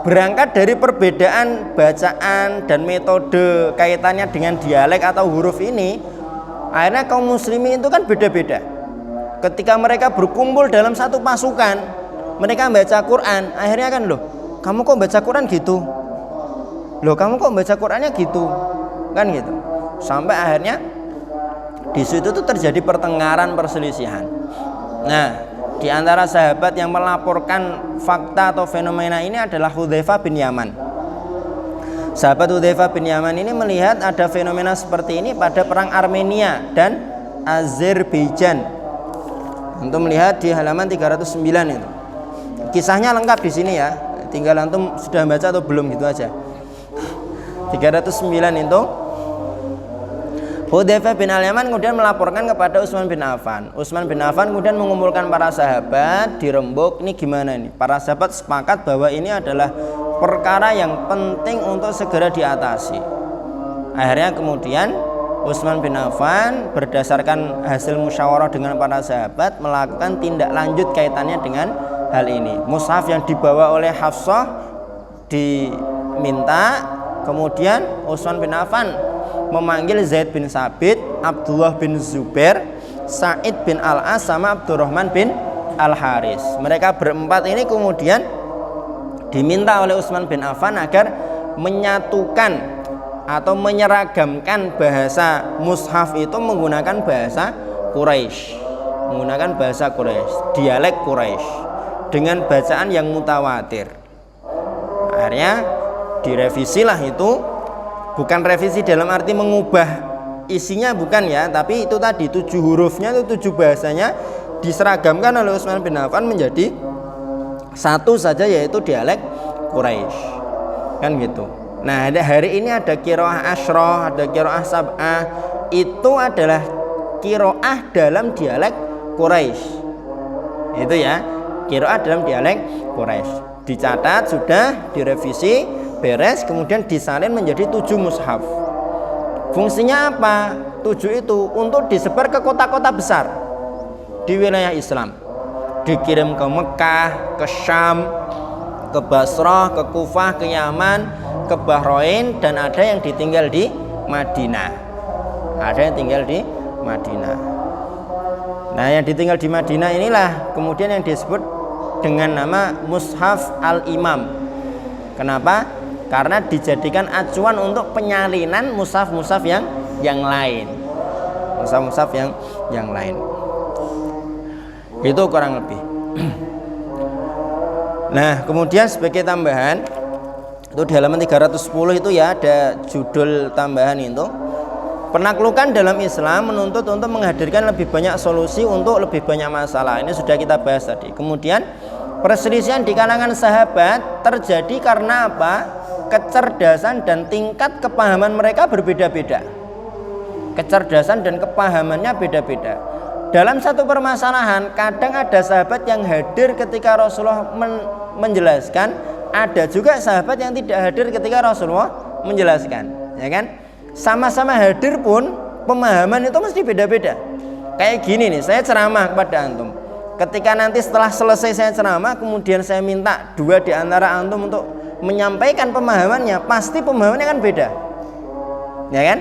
berangkat dari perbedaan bacaan dan metode kaitannya dengan dialek atau huruf ini, akhirnya kaum muslimin itu kan beda-beda. Ketika mereka berkumpul dalam satu pasukan, mereka baca Quran, akhirnya kan kamu kok baca Quran gitu? Kamu kok baca Qurannya gitu? Kan gitu. Sampai akhirnya di situ tuh terjadi pertengkaran, perselisihan. Nah, di antara sahabat yang melaporkan fakta atau fenomena ini adalah Hudzaifah bin Yaman. Sahabat Hudzaifah bin Yaman ini melihat ada fenomena seperti ini pada perang Armenia dan Azerbaijan. Untuk melihat di halaman 309 itu. Kisahnya lengkap di sini ya. Tinggal antum sudah baca atau belum gitu aja. 309 itu Hudzaifah bin Al-Yaman kemudian melaporkan kepada Utsman bin Affan. Utsman bin Affan kemudian mengumpulkan para sahabat, dirembuk, ini gimana ini? Para sahabat sepakat bahwa ini adalah perkara yang penting untuk segera diatasi. Akhirnya kemudian Utsman bin Affan berdasarkan hasil musyawarah dengan para sahabat melakukan tindak lanjut kaitannya dengan hal ini. Mushaf yang dibawa oleh Hafsah diminta, kemudian Utsman bin Affan memanggil Zaid bin Sabit, Abdullah bin Zubair, Sa'id bin Al-As sama Abdurrahman bin Al-Haris. Mereka berempat ini kemudian diminta oleh Utsman bin Affan agar menyatukan atau menyeragamkan bahasa mushaf itu menggunakan bahasa Quraisy, menggunakan bahasa Quraisy, dialek Quraisy dengan bacaan yang mutawatir. Akhirnya direvisilah itu. Bukan revisi dalam arti mengubah isinya, bukan ya, tapi itu tadi 7 hurufnya itu 7 bahasanya diseragamkan oleh Utsman bin Affan menjadi satu saja, yaitu dialek Quraisy. Kan gitu. Nah, hari ini ada qiraah asyrah, ada qiraah sab'ah. Itu adalah qiraah dalam dialek Quraisy. Itu ya, qiraah dalam dialek Quraisy. Dicatat sudah, direvisi, beres, kemudian disalin menjadi 7 mushaf. Fungsinya apa? 7 itu untuk disebar ke kota-kota besar di wilayah Islam. Dikirim ke Mekah, ke Syam, ke Basrah, ke Kufah, ke Yaman, ke Bahrain, dan ada yang ditinggal di Madinah. Ada yang tinggal di Madinah. Nah, yang ditinggal di Madinah inilah kemudian yang disebut dengan nama Mushaf Al-Imam. Kenapa? Karena dijadikan acuan untuk penyalinan mushaf-mushaf yang lain. Mushaf-mushaf yang lain. Itu kurang lebih. Nah, kemudian sebagai tambahan itu di halaman 310 itu ya ada judul tambahan itu. Penaklukan dalam Islam menuntut untuk menghadirkan lebih banyak solusi untuk lebih banyak masalah. Ini sudah kita bahas tadi. Kemudian perselisihan di kalangan sahabat terjadi karena apa? Kecerdasan dan tingkat kepahaman mereka berbeda-beda. Kecerdasan dan kepahamannya beda-beda. Dalam satu permasalahan, kadang ada sahabat yang hadir ketika Rasulullah menjelaskan, ada juga sahabat yang tidak hadir ketika Rasulullah menjelaskan, ya kan? Sama-sama hadir pun pemahaman itu mesti beda-beda. Kayak gini nih, saya ceramah kepada antum. Ketika nanti setelah selesai saya ceramah, kemudian saya minta dua di antara antum untuk menyampaikan pemahamannya, pasti pemahamannya akan beda, ya kan?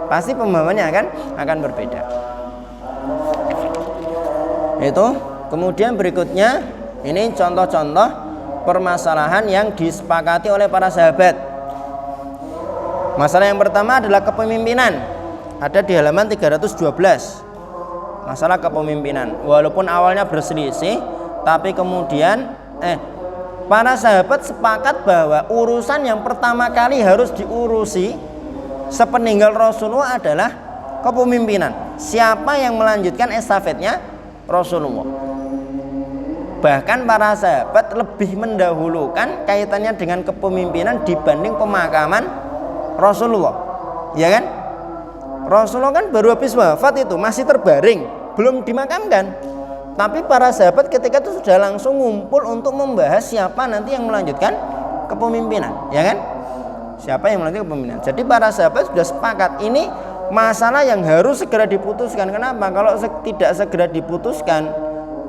Pasti pemahamannya akan berbeda. Itu kemudian berikutnya ini contoh-contoh permasalahan yang disepakati oleh para sahabat. Masalah yang pertama adalah kepemimpinan. Ada di halaman 312. Masalah kepemimpinan. Walaupun awalnya berselisih, tapi kemudian para sahabat sepakat bahwa urusan yang pertama kali harus diurusi sepeninggal Rasulullah adalah kepemimpinan. Siapa yang melanjutkan estafetnya Rasulullah. Bahkan para sahabat lebih mendahulukan kaitannya dengan kepemimpinan dibanding pemakaman Rasulullah, ya kan? Rasulullah kan baru habis wafat, itu masih terbaring, belum dimakamkan. Tapi para sahabat ketika itu sudah langsung ngumpul untuk membahas siapa nanti yang melanjutkan kepemimpinan, ya kan? Siapa yang melanjutkan kepemimpinan. Jadi para sahabat sudah sepakat ini masalah yang harus segera diputuskan. Kenapa? Kalau tidak segera diputuskan,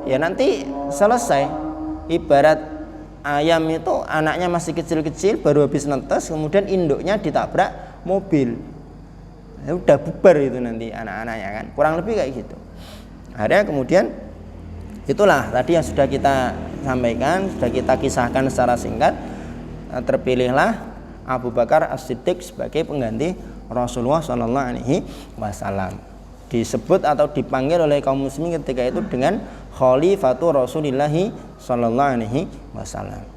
ya nanti selesai. Ibarat ayam itu anaknya masih kecil-kecil, baru habis netes, kemudian induknya ditabrak mobil. Ya udah bubar itu nanti anak-anaknya kan. Kurang lebih kayak gitu. Akhirnya kemudian itulah tadi yang sudah kita sampaikan, sudah kita kisahkan secara singkat. Terpilihlah Abu Bakar As-Siddiq sebagai pengganti Rasulullah SAW. Disebut atau dipanggil oleh kaum muslimin ketika itu dengan Khalifatu Rasulillah SAW.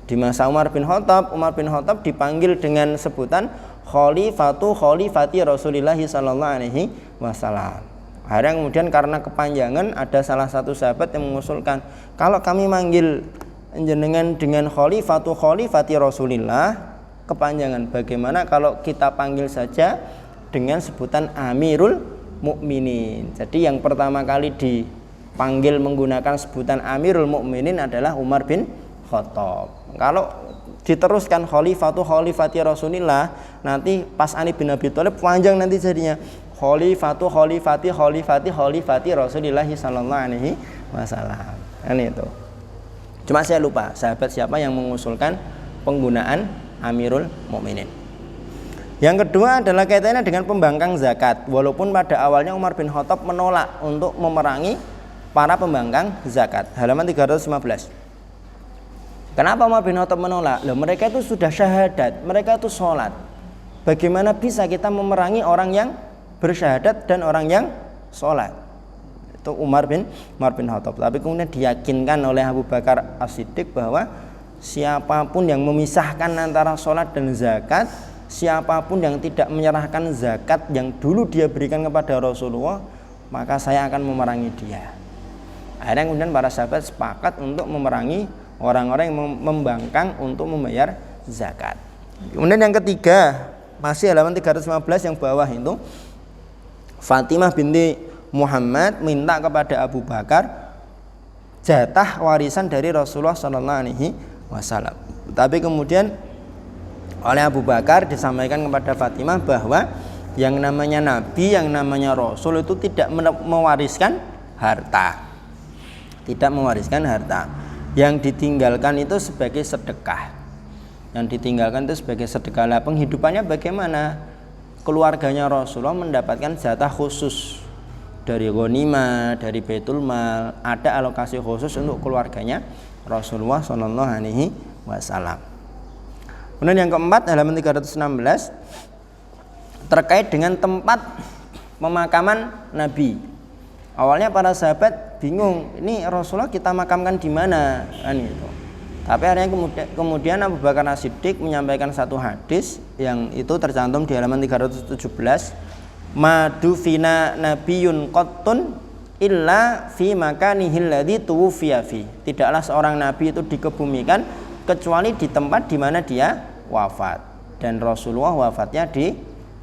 Di masa Umar bin Khattab dipanggil dengan sebutan Khalifati Rasulillah SAW. Akhirnya kemudian karena kepanjangan, ada salah satu sahabat yang mengusulkan, kalau kami manggil jenengan dengan Khalifati Rasulillah kepanjangan, bagaimana kalau kita panggil saja dengan sebutan Amirul Mukminin. Jadi yang pertama kali dipanggil menggunakan sebutan Amirul Mukminin adalah Umar bin Khattab. Kalau diteruskan Khalifati Rasulillah, nanti pas Ali bin Abi Thalib panjang nanti jadinya Khalifati Rasulillah sallallahu alaihi wasallam. Itu. Cuma saya lupa sahabat siapa yang mengusulkan penggunaan Amirul Mukminin. Yang kedua adalah kaitannya dengan pembangkang zakat. Walaupun pada awalnya Umar bin Khattab menolak untuk memerangi para pembangkang zakat. Halaman 315. Kenapa Umar bin Khattab menolak? Loh, mereka itu sudah syahadat, mereka itu sholat. Bagaimana bisa kita memerangi orang yang bersyahadat dan orang yang sholat? Itu Umar bin Khattab. Tapi kemudian diyakinkan oleh Abu Bakar As-Siddiq bahwa siapapun yang memisahkan antara sholat dan zakat, siapapun yang tidak menyerahkan zakat yang dulu dia berikan kepada Rasulullah, maka saya akan memerangi dia. Akhirnya kemudian para sahabat sepakat untuk memerangi orang-orang yang membangkang untuk membayar zakat. Kemudian yang ketiga, masih halaman 315 yang bawah itu, Fatimah binti Muhammad minta kepada Abu Bakar jatah warisan dari Rasulullah SAW. Tapi kemudian oleh Abu Bakar disampaikan kepada Fatimah bahwa yang namanya Nabi, yang namanya Rasul itu tidak mewariskan harta. Tidak mewariskan harta. Yang ditinggalkan itu sebagai sedekah. Yang ditinggalkan itu sebagai sedekah. Lah penghidupannya bagaimana? Keluarganya Rasulullah mendapatkan jatah khusus dari ghanimah, dari Baitul Mal, ada alokasi khusus untuk keluarganya Rasulullah SAW. Kemudian yang keempat, halaman 316, terkait dengan tempat pemakaman Nabi. Awalnya para sahabat bingung, ini Rasulullah kita makamkan di mana? Kan gitu. Tapi akhirnya kemudian Abu Bakar As-Siddiq menyampaikan satu hadis yang itu tercantum di halaman 317. Madufina nabiyyun qattun illa fi makanihil ladzi tuwfiya fi. Tidaklah seorang nabi itu dikebumikan kecuali di tempat di mana dia wafat. Dan Rasulullah wafatnya di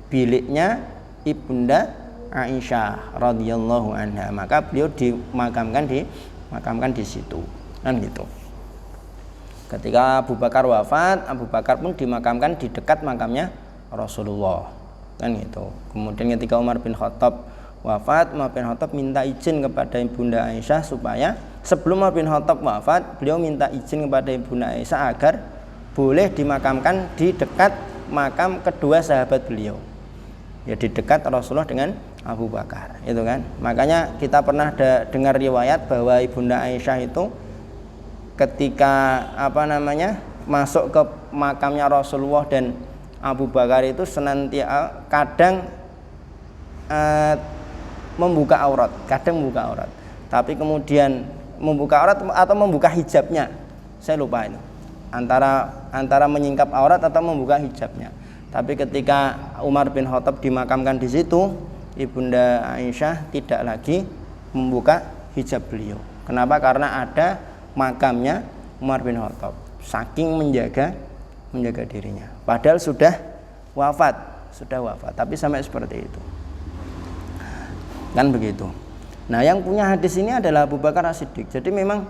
biliknya Ibunda Aisyah radhiyallahu anha. Maka beliau dimakamkan di situ. Kan gitu. Ketika Abu Bakar wafat, Abu Bakar pun dimakamkan di dekat makamnya Rasulullah, kan gitu. Kemudian ketika Umar bin Khattab wafat, Umar bin Khattab minta izin kepada Ibunda Aisyah supaya sebelum Umar bin Khattab wafat, beliau minta izin kepada Ibunda Aisyah agar boleh dimakamkan di dekat makam kedua sahabat beliau, ya di dekat Rasulullah dengan Abu Bakar, itu kan. Makanya kita pernah dengar riwayat bahwa Ibunda Aisyah itu ketika masuk ke makamnya Rasulullah dan Abu Bakar itu senantiasa kadang membuka aurat, tapi kemudian membuka aurat atau membuka hijabnya, saya lupa itu, antara menyingkap aurat atau membuka hijabnya. Tapi ketika Umar bin Khattab dimakamkan di situ, Ibunda Aisyah tidak lagi membuka hijab beliau. Kenapa? Karena ada makamnya Umar bin Khattab, saking menjaga dirinya. Padahal sudah wafat, tapi sampai seperti itu. Kan begitu. Nah, yang punya hadis ini adalah Abu Bakar As-Siddiq. Jadi memang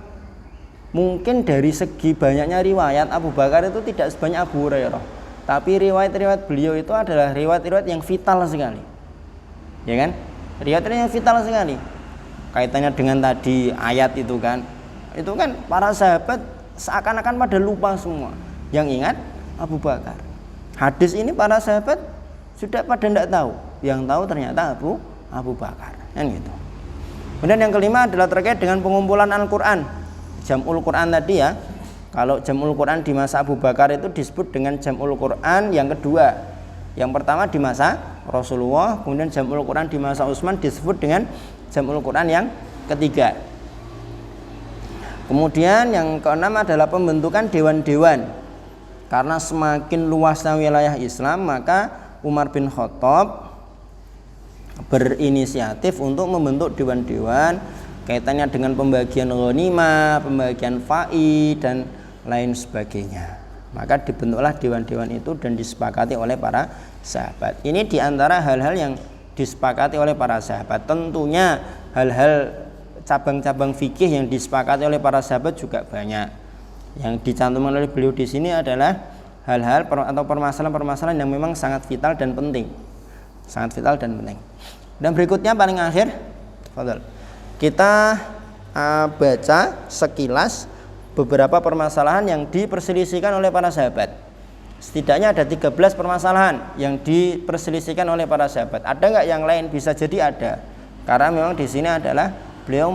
mungkin dari segi banyaknya riwayat, Abu Bakar itu tidak sebanyak Abu Hurairah. Tapi riwayat-riwayat beliau itu adalah riwayat-riwayat yang vital sekali. Ya kan? Riwayat-riwayat yang vital sekali. Kaitannya dengan tadi ayat itu kan. Itu kan para sahabat seakan-akan pada lupa semua. Yang ingat Abu Bakar. Hadis ini para sahabat sudah pada tidak tahu. Yang tahu ternyata Abu Bakar. Kan gitu. Kemudian yang kelima adalah terkait dengan pengumpulan Al-Quran. Jam'ul Quran tadi ya. Kalau Jam'ul Quran di masa Abu Bakar itu disebut dengan Jam'ul Quran yang kedua. Yang pertama di masa Rasulullah, kemudian Jam'ul Quran di masa Utsman disebut dengan Jam'ul Quran yang ketiga. Kemudian yang keenam adalah pembentukan dewan-dewan. Karena semakin luasnya wilayah Islam, maka Umar bin Khattab berinisiatif untuk membentuk dewan-dewan kaitannya dengan pembagian ghanimah, pembagian fai dan lain sebagainya. Maka dibentuklah dewan-dewan itu dan disepakati oleh para sahabat. Ini diantara hal-hal yang disepakati oleh para sahabat. Tentunya hal-hal cabang-cabang fikih yang disepakati oleh para sahabat juga banyak. Yang dicantumkan oleh beliau di sini adalah hal-hal atau permasalahan-permasalahan yang memang sangat vital dan penting. Dan berikutnya paling akhir, kita baca sekilas beberapa permasalahan yang diperselisihkan oleh para sahabat. Setidaknya ada 13 permasalahan yang diperselisihkan oleh para sahabat. Ada nggak yang lain? Bisa jadi ada. Karena memang di sini adalah beliau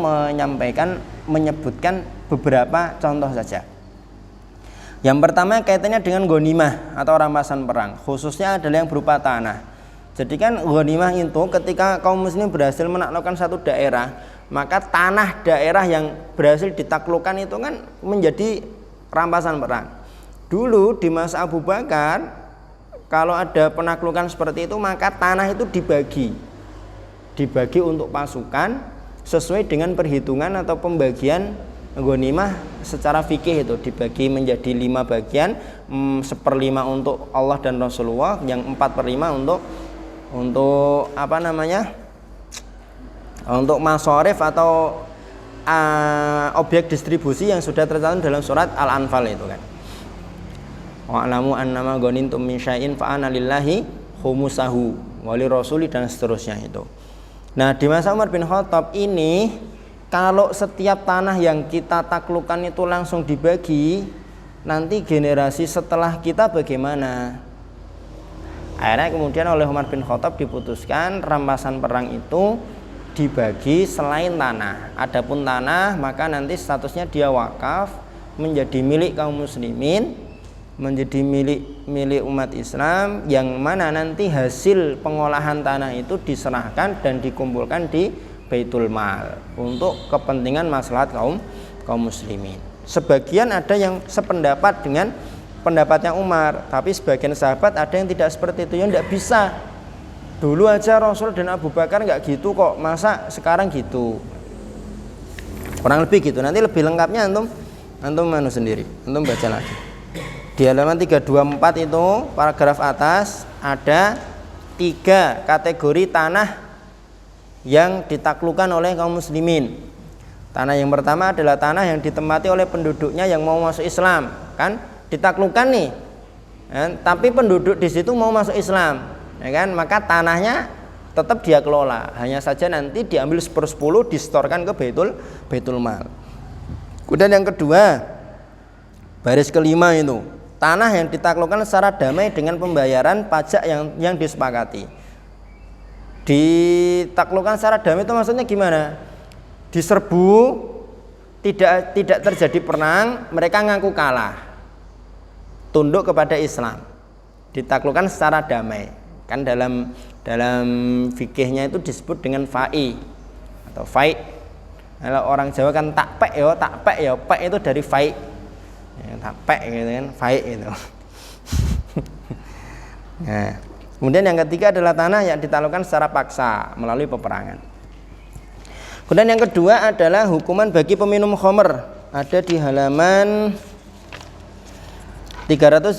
menyebutkan beberapa contoh saja. Yang pertama kaitannya dengan ghanimah atau rampasan perang, khususnya adalah yang berupa tanah. Jadi kan ghanimah itu ketika kaum muslimin berhasil menaklukkan satu daerah, maka tanah daerah yang berhasil ditaklukkan itu kan menjadi rampasan perang. Dulu di masa Abu Bakar, kalau ada penaklukan seperti itu, maka tanah itu dibagi untuk pasukan sesuai dengan perhitungan atau pembagian ghanimah secara fikih. Itu dibagi menjadi 5 bagian, 1/5 untuk Allah dan Rasulullah, yang 4/5 untuk untuk masharif atau objek distribusi yang sudah tercantum dalam surat Al-Anfal itu kan. Wa'lamu annama ghanimtum min syai'in fa anna lillahi khumusahu wa lirrasuli dan seterusnya itu. Nah, di masa Umar bin Khattab ini, kalau setiap tanah yang kita taklukkan itu langsung dibagi, nanti generasi setelah kita bagaimana? Akhirnya kemudian oleh Umar bin Khattab diputuskan rampasan perang itu dibagi selain tanah. Adapun tanah maka nanti statusnya dia wakaf, menjadi milik kaum muslimin, menjadi milik umat Islam, yang mana nanti hasil pengolahan tanah itu diserahkan dan dikumpulkan di Baitul Mal untuk kepentingan maslahat kaum muslimin. Sebagian ada yang sependapat dengan pendapatnya Umar, tapi sebagian sahabat ada yang tidak seperti itu. Ya tidak bisa. Dulu aja Rasul dan Abu Bakar nggak gitu kok, masa sekarang gitu? Kurang lebih gitu. Nanti lebih lengkapnya antum sendiri, antum baca lagi. Di halaman 324 itu paragraf atas ada 3 kategori tanah yang ditaklukkan oleh kaum muslimin. Tanah yang pertama adalah tanah yang ditempati oleh penduduknya yang mau masuk Islam. misalkan ditaklukkan nih, ya, tapi penduduk di situ mau masuk Islam, ya kan, maka tanahnya tetap dia kelola, hanya saja nanti diambil 1/10 distorkan ke Baitul Mal. Kemudian yang kedua, baris kelima itu tanah yang ditaklukkan secara damai dengan pembayaran pajak yang disepakati. Ditaklukkan secara damai itu maksudnya gimana? Diserbu, tidak terjadi perang, mereka ngaku kalah, tunduk kepada Islam, ditaklukkan secara damai. Kan dalam fikihnya itu disebut dengan fa'i atau fai'. Kalau orang Jawa kan takpek ya, pek itu dari fai'. Ya, takpek gitu kan, fai' itu. Nah, kemudian yang ketiga adalah tanah yang ditaklukkan secara paksa melalui peperangan. Kemudian yang kedua adalah hukuman bagi peminum khamr, ada di halaman 330.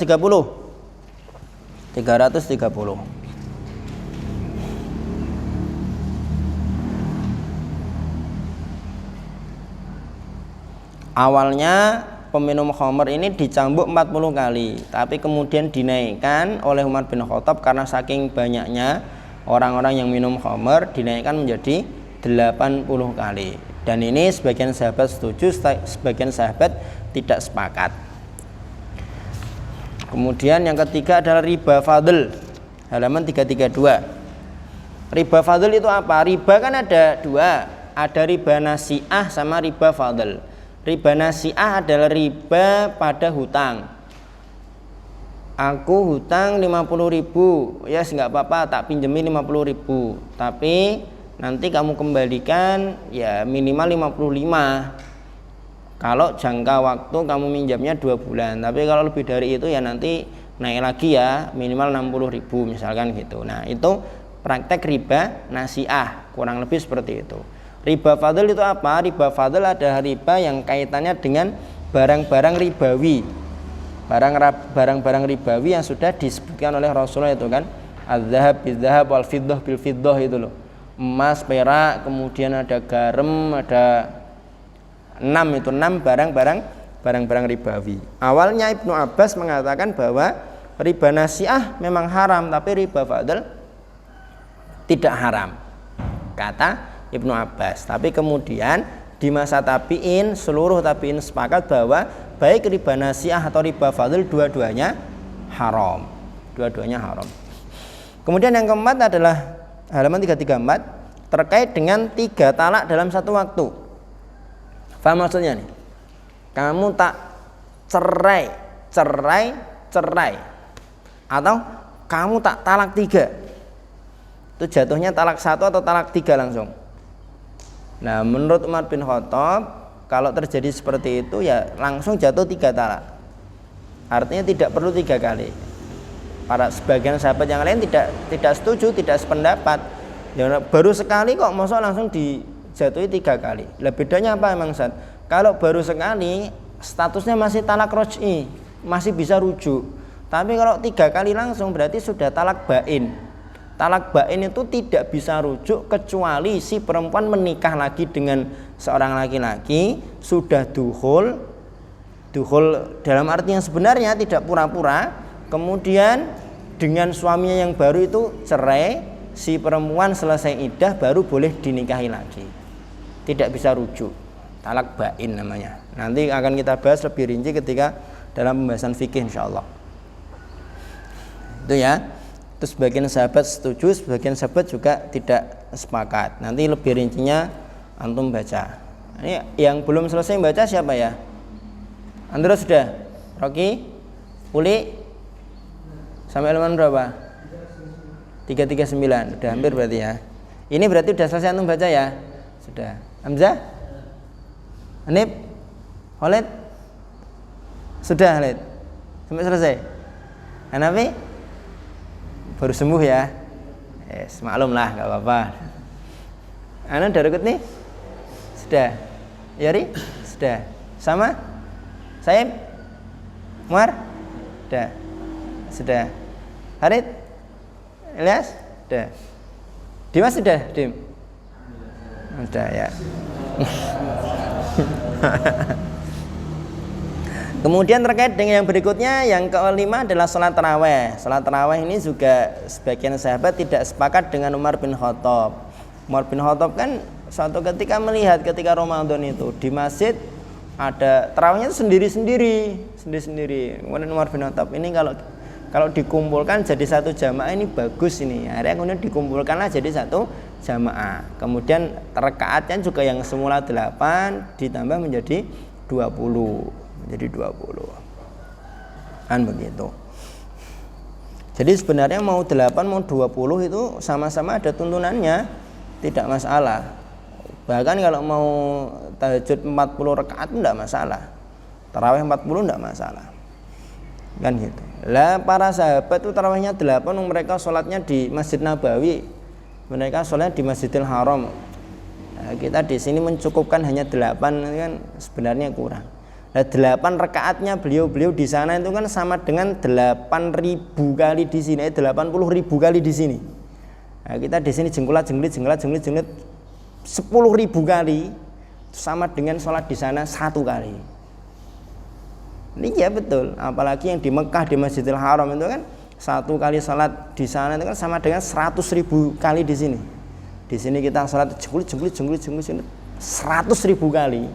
Awalnya peminum khamr ini dicambuk 40 kali, tapi kemudian dinaikkan oleh Umar bin Khattab karena saking banyaknya orang-orang yang minum khamr, dinaikkan menjadi 80 kali. Dan ini sebagian sahabat setuju, sebagian sahabat tidak sepakat. Kemudian yang ketiga adalah riba fadl, halaman 332. Riba fadl itu apa? Riba kan ada dua, ada riba nasi'ah sama riba fadl. Riba nasi'ah adalah riba pada hutang. Aku hutang 50.000, ya yes, nggak apa-apa, tak pinjemin 50.000, tapi nanti kamu kembalikan ya minimal 55. Kalau jangka waktu kamu minjamnya 2 bulan, tapi kalau lebih dari itu ya nanti naik lagi ya, minimal 60.000 misalkan gitu. Nah itu praktek riba nasi'ah, kurang lebih seperti itu. Riba fadl itu apa? Riba fadl adalah riba yang kaitannya dengan barang-barang ribawi, barang-barang ribawi yang sudah disebutkan oleh Rasulullah itu kan, az-zahab bil-zahab wal fiddah bil-fiddah itu loh, emas, perak, kemudian ada garam, ada 6 barang-barang ribawi. Awalnya Ibnu Abbas mengatakan bahwa riba nasi'ah memang haram, tapi riba fadl tidak haram, kata Ibnu Abbas. Tapi kemudian di masa tabi'in, seluruh tabi'in sepakat bahwa baik riba nasi'ah atau riba fadl dua-duanya haram. Kemudian yang keempat adalah halaman 334 terkait dengan 3 talak dalam satu waktu. Faham maksudnya nih? Kamu tak cerai, atau kamu tak talak 3. Itu jatuhnya talak 1 atau talak 3 langsung. Nah, menurut Umar bin Khattab, kalau terjadi seperti itu ya langsung jatuh 3 talak. Artinya tidak perlu 3 kali. Para sebagian sahabat yang lain tidak setuju, tidak sependapat. Ya, baru sekali kok masa langsung dijatuhi 3 kali. Lah bedanya apa emang Ustaz? Kalau baru sekali statusnya masih talak roj'i, masih bisa rujuk. Tapi kalau 3 kali langsung berarti sudah talak bain. Talak bain itu tidak bisa rujuk kecuali si perempuan menikah lagi dengan seorang laki-laki, sudah dukhul dalam arti yang sebenarnya, tidak pura-pura, kemudian dengan suaminya yang baru itu cerai, si perempuan selesai iddah baru boleh dinikahi lagi, tidak bisa rujuk. Talak bain namanya. Nanti akan kita bahas lebih rinci ketika dalam pembahasan fikih insyaallah. Itu ya. Terus sebagian sahabat setuju, sebagian sahabat juga tidak sepakat. Nanti lebih rincinya antum baca. Ini yang belum selesai baca siapa ya? Andro sudah? Rocky? Uli? Sampai halaman berapa? 339. Udah hampir berarti ya. Ini berarti udah selesai antum baca ya? Sudah. Hamzah? Hanif? Khalid? Sudah Khalid? Sampai selesai? Hanafi? Baru sembuh ya, yes, maklum lah, gak apa-apa. Anda udah ikut nih? Sudah? Yari? Sudah? Sama? Saib? Muar? Sudah? Sudah? Harid? Ilyas? Sudah? Dimas sudah? Dim? Sudah ya. Kemudian terkait dengan yang berikutnya, yang kelima adalah sholat taraweh. Sholat taraweh ini juga sebagian sahabat tidak sepakat dengan Umar bin Khattab. Umar bin Khattab kan suatu ketika melihat ketika Ramadan itu di masjid ada tarawehnya sendiri-sendiri. Kemudian Umar bin Khattab ini kalau dikumpulkan jadi satu jamaah ini bagus ini. Akhirnya kemudian dikumpulkanlah jadi satu jamaah. Kemudian rakaatnya juga yang semula 8 ditambah menjadi 20. Menjadi 20. Kan begitu. Jadi sebenarnya mau 8 mau 20 itu sama-sama ada tuntunannya, tidak masalah. Bahkan kalau mau tahajud 40 rakaat tidak masalah. Tarawih 40 tidak masalah. Kan gitu. Lah para sahabat itu tarawihnya 8, mereka sholatnya di Masjid Nabawi. Mereka sholatnya di Masjidil Haram. Nah, kita di sini mencukupkan hanya 8 kan sebenarnya kurang. Nah, 8 rakaatnya beliau di sana itu kan sama dengan 8.000 kali di sini, 80.000 kali di sini. Nah, kita di sini jengkulat 10.000 kali sama dengan sholat di sana 1 kali. Ini ya betul, apalagi yang di Mekah di Masjidil Haram itu kan 1 kali sholat di sana itu kan sama dengan 100.000 kali di sini. Di sini kita sholat jengkulit 100.000 kali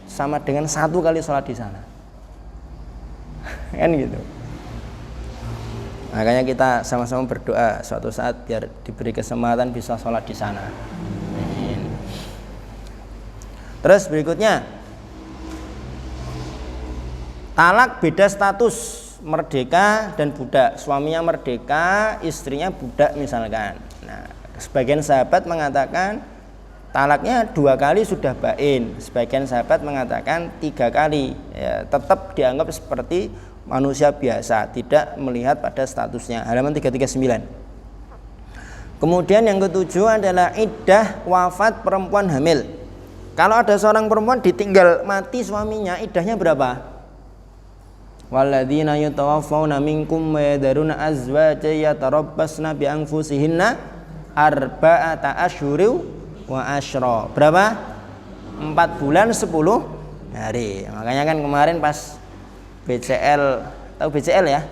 sama dengan 1 kali sholat di sana. Kan gitu. Makanya kita sama-sama berdoa suatu saat biar diberi kesempatan bisa sholat di sana. Terus berikutnya, talak beda status, merdeka dan budak. Suaminya merdeka, istrinya budak misalkan. Nah, sebagian sahabat mengatakan talaknya 2 kali sudah bain. Sebagian sahabat mengatakan 3 kali. Ya, tetap dianggap seperti manusia biasa, tidak melihat pada statusnya. Halaman 339. Kemudian yang ketujuh adalah iddah wafat perempuan hamil. Kalau ada seorang perempuan ditinggal mati suaminya, iddahnya berapa? Walladzina yatawaffawna minkum wa yadharuna azwajan yatarabbasna bi anfusihinna arba'ata asyhurin wa asyra. Berapa? 4 bulan 10 hari. Makanya kan kemarin pas BCL, tahu BCL ya?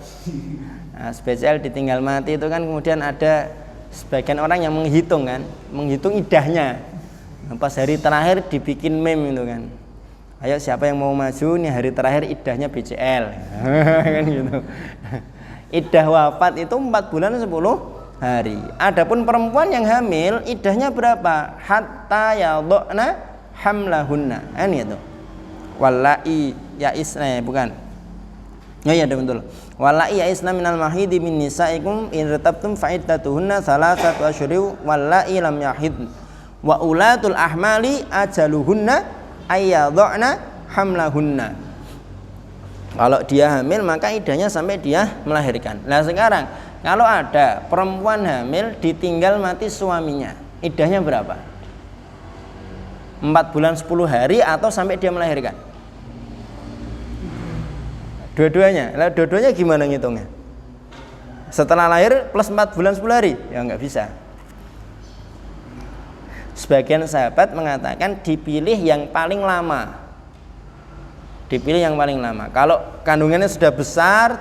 Nah, BCL ditinggal mati itu kan kemudian ada sebagian orang yang menghitung iddahnya. Nah, pas hari terakhir dibikin meme itu kan. Ayo siapa yang mau maju nih hari terakhir iddahnya BCL. Kan gitu. Iddah wafat itu 4 bulan 10 hari. Adapun perempuan yang hamil iddahnya berapa? Hatta yadhna hamlahunna. Ini itu. Wallahi ya'isna, bukan. Ya iya betul. Wallahi ya'isna minal mahidi min nisaikum in ratabtum fa'iddatuhunna salasatu asyhur wallahi lam yahid. Wa ulatul ahmali ajaluhunna ayyadhna hamlahunna. Kalau dia hamil maka iddahnya sampai dia melahirkan. Nah sekarang kalau ada perempuan hamil ditinggal mati suaminya, iddahnya berapa? 4 bulan 10 hari atau sampai dia melahirkan? Dua-duanya. Lah dua-duanya gimana ngitungnya? Setelah lahir plus 4 bulan 10 hari? Ya enggak bisa. Sebagian sahabat mengatakan dipilih yang paling lama. Dipilih yang paling lama. Kalau kandungannya sudah besar,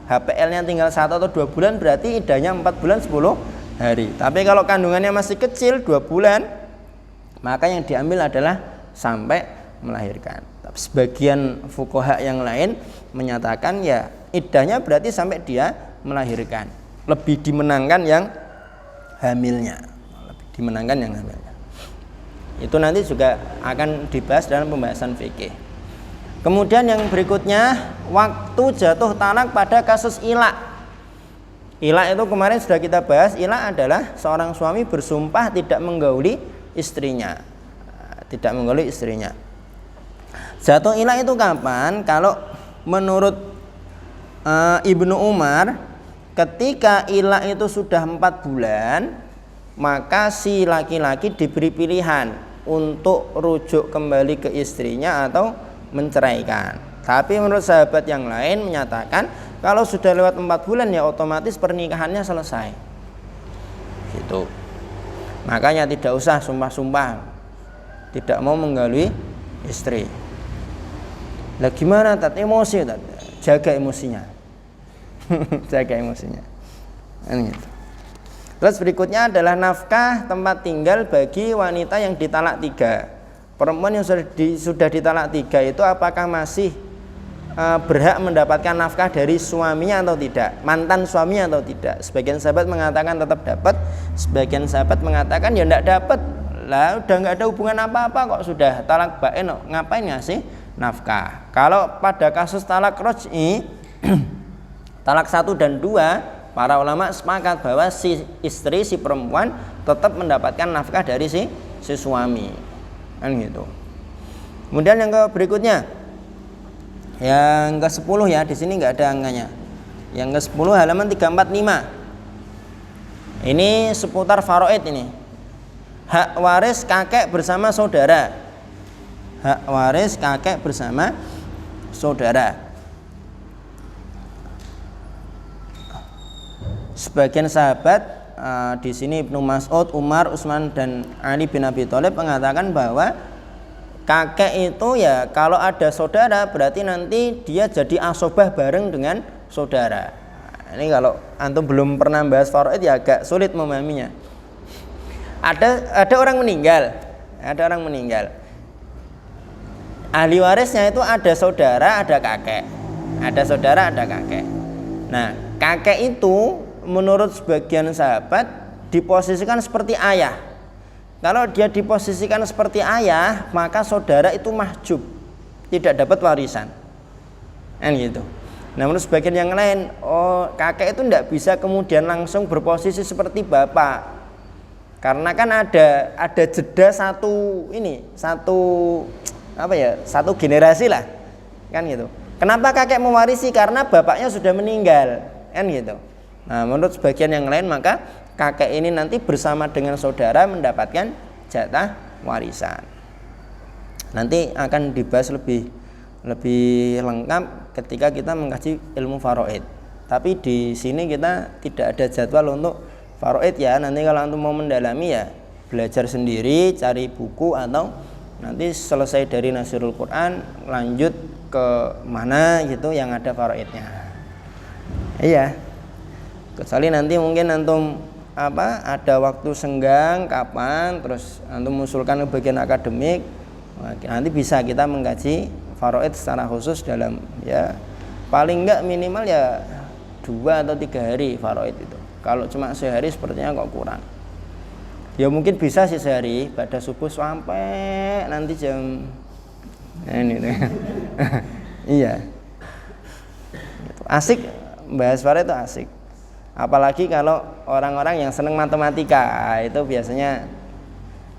HPL-nya tinggal 1 atau 2 bulan, berarti iddahnya 4 bulan 10 hari. Tapi kalau kandungannya masih kecil 2 bulan, maka yang diambil adalah sampai melahirkan. Tapi sebagian fuqaha yang lain menyatakan ya iddahnya berarti sampai dia melahirkan. Lebih dimenangkan yang hamilnya. Itu nanti juga akan dibahas dalam pembahasan fikih. Kemudian yang berikutnya, waktu jatuh talak pada kasus ilak. Ilak itu kemarin sudah kita bahas. Ilak adalah seorang suami bersumpah tidak menggauli istrinya. Jatuh ilak itu kapan? Kalau menurut Ibnu Umar, ketika ilak itu sudah 4 bulan, maka si laki-laki diberi pilihan untuk rujuk kembali ke istrinya atau menceraikan. Tapi menurut sahabat yang lain menyatakan kalau sudah lewat 4 bulan ya otomatis pernikahannya selesai. Gitu. Makanya tidak usah sumpah-sumpah tidak mau menggauli istri. Lah gimana tat? Emosi tat. Jaga emosinya. Jaga emosinya. Gitu. Terus berikutnya adalah nafkah tempat tinggal bagi wanita yang ditalak 3. Perempuan yang sudah ditalak 3 itu apakah masih berhak mendapatkan nafkah dari suaminya atau tidak, mantan suaminya atau tidak? Sebagian sahabat mengatakan tetap dapat, sebagian sahabat mengatakan ya tidak dapat. Lah udah nggak ada hubungan apa-apa kok, sudah talak bain, ngapain ngasih nafkah? Kalau pada kasus talak roj'i, talak 1 dan 2, para ulama sepakat bahwa si istri, si perempuan tetap mendapatkan nafkah dari si suami, kan gitu. Kemudian yang berikutnya, yang ke-10 ya, di sini nggak ada angkanya. Yang ke-10 halaman 345. Ini seputar faraid ini. Hak waris kakek bersama saudara. Hak waris kakek bersama saudara. Sebagian sahabat di sini Ibnu Mas'ud, Umar, Utsman dan Ali bin Abi Thalib mengatakan bahwa kakek itu ya kalau ada saudara berarti nanti dia jadi asobah bareng dengan saudara. Ini kalau antum belum pernah bahas faraid ya agak sulit memahaminya. Ada orang meninggal, ahli warisnya itu ada saudara, ada kakek. Ada saudara, ada kakek. Nah, kakek itu menurut sebagian sahabat diposisikan seperti ayah. Kalau dia diposisikan seperti ayah, maka saudara itu mahjub, tidak dapat warisan. Kan gitu. Nah, menurut sebagian yang lain, kakek itu tidak bisa kemudian langsung berposisi seperti bapak. Karena kan ada jeda satu generasi lah. Kan gitu. Kenapa kakek mewarisi? Karena bapaknya sudah meninggal. Kan gitu. Nah, menurut sebagian yang lain maka kakek ini nanti bersama dengan saudara mendapatkan jatah warisan. Nanti akan dibahas lebih lengkap ketika kita mengkaji ilmu faraid. Tapi di sini kita tidak ada jadwal untuk faraid ya. Nanti kalau antum mau mendalami ya belajar sendiri, cari buku atau nanti selesai dari Nasirul Quran lanjut ke mana gitu yang ada faraidnya. Iya. Kecuali nanti mungkin antum ada waktu senggang kapan terus antum usulkan ke bagian akademik, nanti bisa kita mengkaji faraid secara khusus dalam ya paling enggak minimal ya 2 atau 3 hari faraid itu. Kalau cuma sehari sepertinya kok kurang. Ya mungkin bisa sih sehari pada subuh sampai nanti jam ini. Iya. Asik bahas faraid itu asik. Apalagi kalau orang-orang yang senang matematika, itu biasanya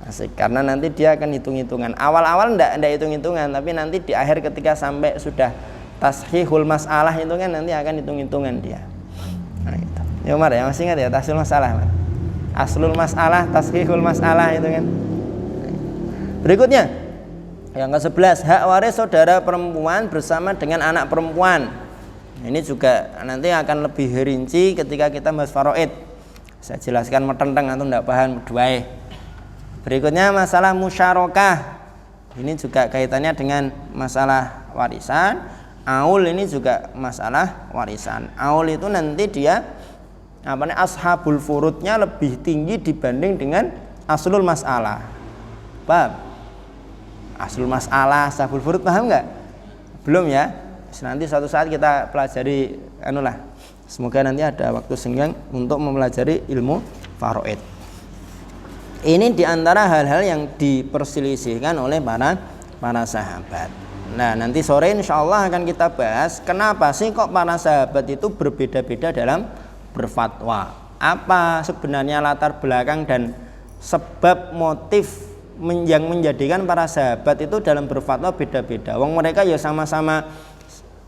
asik karena nanti dia akan hitung-hitungan. Awal-awal enggak hitung-hitungan, tapi nanti di akhir ketika sampai sudah tashihul masalah itu kan nanti akan hitung-hitungan dia. Nah, gitu. Ya Umar ya, masih ingat ya tashihul masalah, Mas? Aslul masalah, tashihul masalah itu kan. Berikutnya yang ke-11, hak waris saudara perempuan bersama dengan anak perempuan. Ini juga nanti akan lebih rinci ketika kita bahas faraid. Saya jelaskan metenteng atau tidak paham berdua. Berikutnya masalah musyarakah. Ini juga kaitannya dengan masalah warisan. Aul ini juga masalah warisan. Aul itu nanti dia ashabul furudnya lebih tinggi dibanding dengan aslul masalah. Paham? Aslul masalah, ashabul furud paham nggak? Belum ya? Nanti suatu saat kita pelajari semoga nanti ada waktu senggang untuk mempelajari ilmu faraid. Ini diantara hal-hal yang diperselisihkan oleh para sahabat. Nah, nanti sore insya Allah akan kita bahas kenapa sih kok para sahabat itu berbeda-beda dalam berfatwa. Apa sebenarnya latar belakang dan sebab motif yang menjadikan para sahabat itu dalam berfatwa beda-beda. Wong mereka ya sama-sama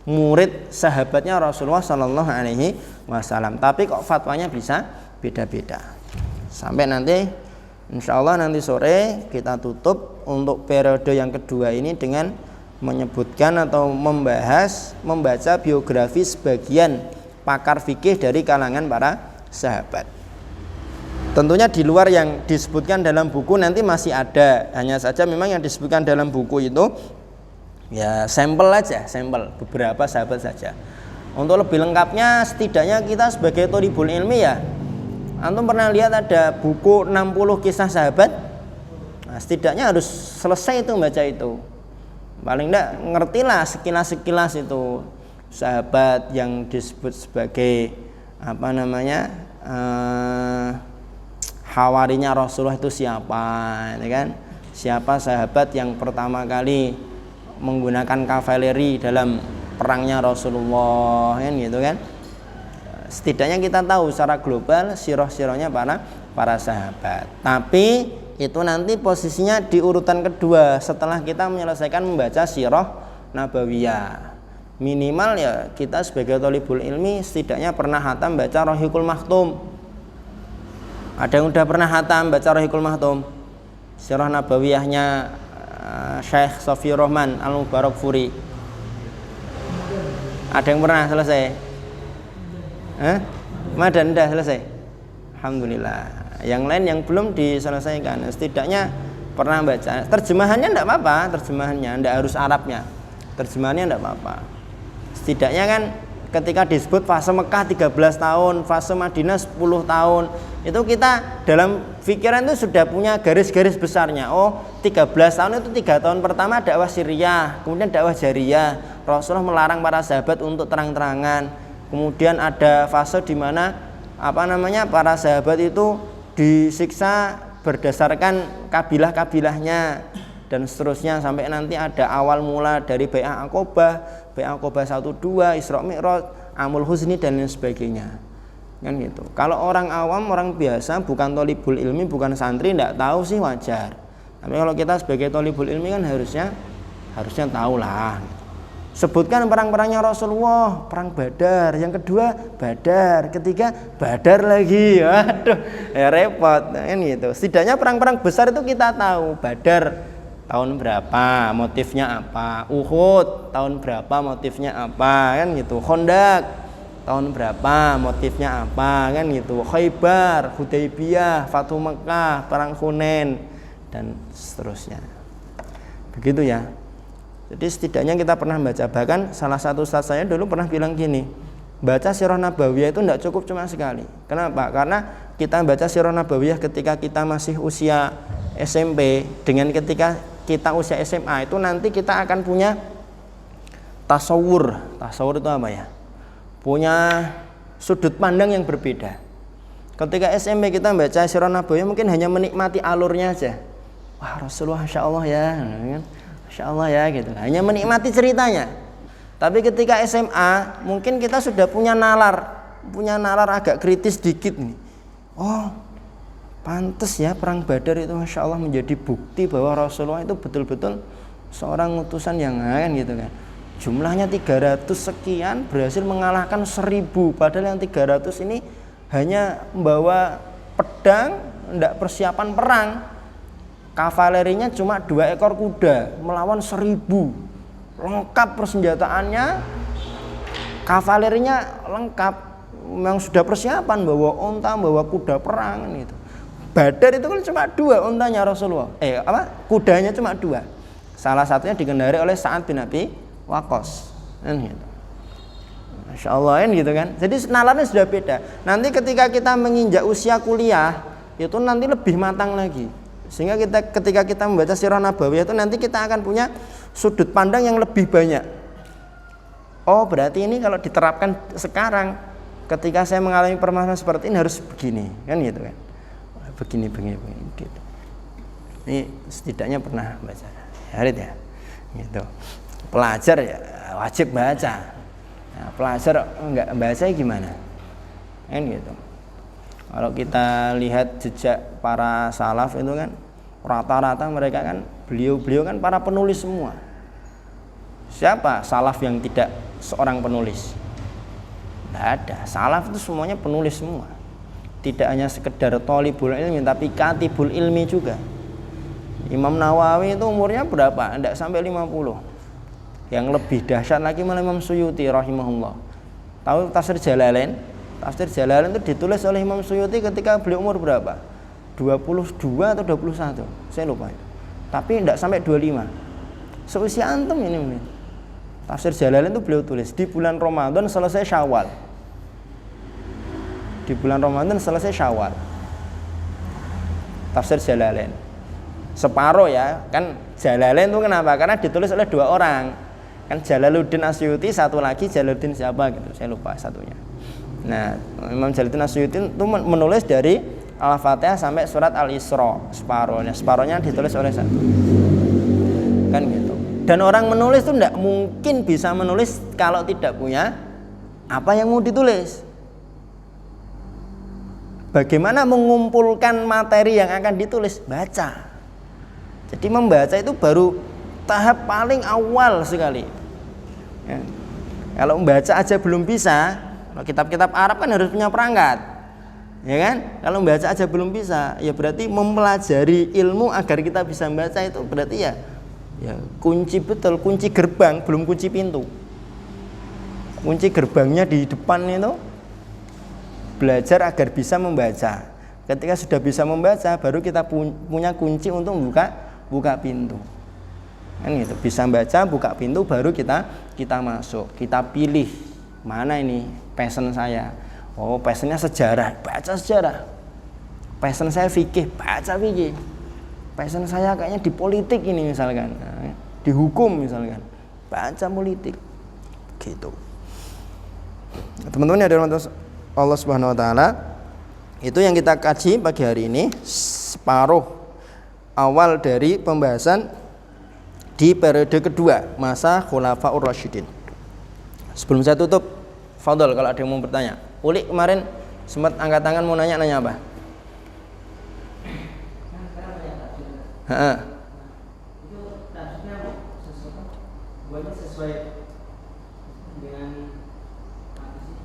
murid sahabatnya Rasulullah Shallallahu Alaihi Wasallam, tapi kok fatwanya bisa beda-beda. Sampai nanti insya Allah nanti sore kita tutup untuk periode yang kedua ini dengan menyebutkan atau membaca biografi sebagian pakar fikih dari kalangan para sahabat. Tentunya di luar yang disebutkan dalam buku nanti masih ada, hanya saja memang yang disebutkan dalam buku itu Ya sampel aja, sampel beberapa sahabat saja. Untuk lebih lengkapnya setidaknya kita sebagai thalibul ilmi ya, antum pernah lihat ada buku 60 kisah sahabat? Nah, setidaknya harus selesai itu baca itu. Paling enggak ngertilah sekilas-sekilas itu sahabat yang disebut sebagai apa namanya hawarinya Rasulullah itu siapa, ini kan? Siapa sahabat yang pertama kali menggunakan kavaleri dalam perangnya Rasulullah, kan gitu kan? Setidaknya kita tahu secara global sirah-sirahnya para sahabat. Tapi itu nanti posisinya di urutan kedua setelah kita menyelesaikan membaca sirah nabawiyah. Minimal ya kita sebagai thalibul ilmi setidaknya pernah hatam baca Rahiqul Maktum. Ada yang udah pernah hatam baca Rahiqul Maktum? Sirah nabawiyahnya Syekh Sofiyur Rahman Al-Mubarakfuri. Ada yang pernah selesai? Madan dah selesai. Alhamdulillah. Yang lain yang belum diselesaikan setidaknya pernah baca. Terjemahannya enggak apa-apa, terjemahannya enggak harus Arabnya. Terjemahannya enggak apa-apa. Setidaknya kan ketika disebut fase Mekah 13 tahun, fase Madinah 10 tahun, itu kita dalam pikiran itu sudah punya garis-garis besarnya. Oh, 13 tahun itu 3 tahun pertama dakwah Syriah, kemudian dakwah Jariyah. Rasulullah melarang para sahabat untuk terang-terangan. Kemudian ada fase di mana para sahabat itu disiksa berdasarkan kabilah-kabilahnya dan seterusnya sampai nanti ada awal mula dari Bai'ah Aqobah 1 2, Isra Mi'raj, Amul Huzni dan lain sebagainya. Kan gitu. Kalau orang awam, orang biasa, bukan thalibul ilmi, bukan santri, enggak tahu sih wajar. Tapi kalau kita sebagai thalibul ilmi kan harusnya tahu lah. Sebutkan perang-perangnya Rasulullah, perang Badar, yang kedua Badar, ketiga Badar lagi. Waduh, ya repot kan gitu. Setidaknya perang-perang besar itu kita tahu. Badar tahun berapa, motifnya apa? Uhud tahun berapa, motifnya apa? Kan gitu. Khandaq tahun berapa, motifnya apa? Kan gitu. Khaybar, Hudaybiyah, Fathu Makkah, perang Hunain dan seterusnya. Begitu ya. Jadi setidaknya kita pernah baca. Bahkan salah satu ustaz saya dulu pernah bilang gini, baca sirah nabawiyah itu tidak cukup cuma sekali. Kenapa? Karena kita baca sirah nabawiyah ketika kita masih usia SMP dengan ketika kita usia SMA itu nanti kita akan punya tasawur. Tasawur itu apa ya? Punya sudut pandang yang berbeda. Ketika SMP kita baca sirah nabawiyah mungkin hanya menikmati alurnya aja. Wah, Rasulullah Masya Allah ya, Masya Allah ya gitu. Hanya menikmati ceritanya. Tapi ketika SMA mungkin kita sudah punya nalar agak kritis dikit nih. Oh, pantes ya perang Badar itu Masya Allah menjadi bukti bahwa Rasulullah itu betul-betul seorang utusan yang lain gitu kan. Jumlahnya 300 sekian berhasil mengalahkan 1000, padahal yang 300 ini hanya membawa pedang, tidak persiapan perang. Kavalerinya cuma 2 ekor kuda melawan 1000, lengkap persenjataannya, kavalerinya lengkap, memang sudah persiapan bawa onta, bawa kuda perang gitu. Badar itu kan cuma 2 ontanya Rasulullah, kudanya cuma 2, salah satunya dikendarai oleh Sa'ad bin Abi Waqqas kan gitu. Masya Allah kan gitu kan. Jadi nalarnya sudah beda. Nanti ketika kita menginjak usia kuliah itu nanti lebih matang lagi. Sehingga ketika kita membaca sirah nabawiyah itu nanti kita akan punya sudut pandang yang lebih banyak. Oh, berarti ini kalau diterapkan sekarang ketika saya mengalami permasalahan seperti ini harus begini, kan gitu kan. Begini gitu. Ini setidaknya pernah baca. Harid ya. Gitu. Pelajar ya wajib baca. Nah, pelajar enggak baca gimana? Kan gitu. Kalau kita lihat jejak para salaf itu kan rata-rata mereka kan beliau kan para penulis semua. Siapa salaf yang tidak seorang penulis? Tidak ada. Salaf itu semuanya penulis semua. Tidak hanya sekedar thalibul ilmi tapi katibul ilmi juga. Imam Nawawi itu umurnya berapa? Tidak sampai 50. Yang lebih dahsyat lagi malah Imam Suyuti rahimahullah. Tahu Tafsir Jalalain? Tafsir Jalalain itu ditulis oleh Imam Suyuti ketika beliau umur berapa? 22 atau 21, saya lupa itu. Tapi tidak sampai 25. Seusia antum ini. Tafsir Jalalain itu beliau tulis di bulan Ramadan selesai Syawal. Di bulan Ramadan selesai Syawal. Tafsir Jalalain. Separuh ya, kan Jalalain itu kenapa? Karena ditulis oleh 2 orang. Kan Jalaluddin Asyuti, satu lagi Jalaluddin siapa gitu, saya lupa satunya. Nah, Imam Jalaluddin Asyuti itu menulis dari Al-Fatihah sampai surat Al-Isra, separuhnya ditulis oleh satu. Kan gitu. Dan orang menulis itu tidak mungkin bisa menulis kalau tidak punya apa yang mau ditulis. Bagaimana mengumpulkan materi yang akan ditulis? Baca. Jadi membaca itu baru tahap paling awal sekali. Ya. Kalau membaca aja belum bisa, kalau kitab-kitab Arab kan harus punya perangkat, ya kan? Kalau membaca aja belum bisa, ya berarti mempelajari ilmu agar kita bisa membaca itu berarti ya kunci betul, kunci gerbang, belum kunci pintu. Kunci gerbangnya di depan itu belajar agar bisa membaca. Ketika sudah bisa membaca, baru kita punya kunci untuk buka pintu. Kan gitu. Bisa baca, buka pintu, baru kita masuk. Kita pilih mana ini passion saya. Oh, passionnya sejarah, baca sejarah. Passion saya fikih, baca fikih. Passion saya kayaknya di politik ini misalkan, di hukum misalkan, baca politik. Gitu. Teman-teman yang dirahmati Allah Subhanahu wa taala, itu yang kita kaji pagi hari ini, separuh awal dari pembahasan di periode kedua masa Khulafaur Rasyidin. Sebelum saya tutup, fadhol kalau ada yang mau bertanya. Uli kemarin sempat angkat tangan mau nanya apa? Itu tafsirnya sesuai dengan apa sih?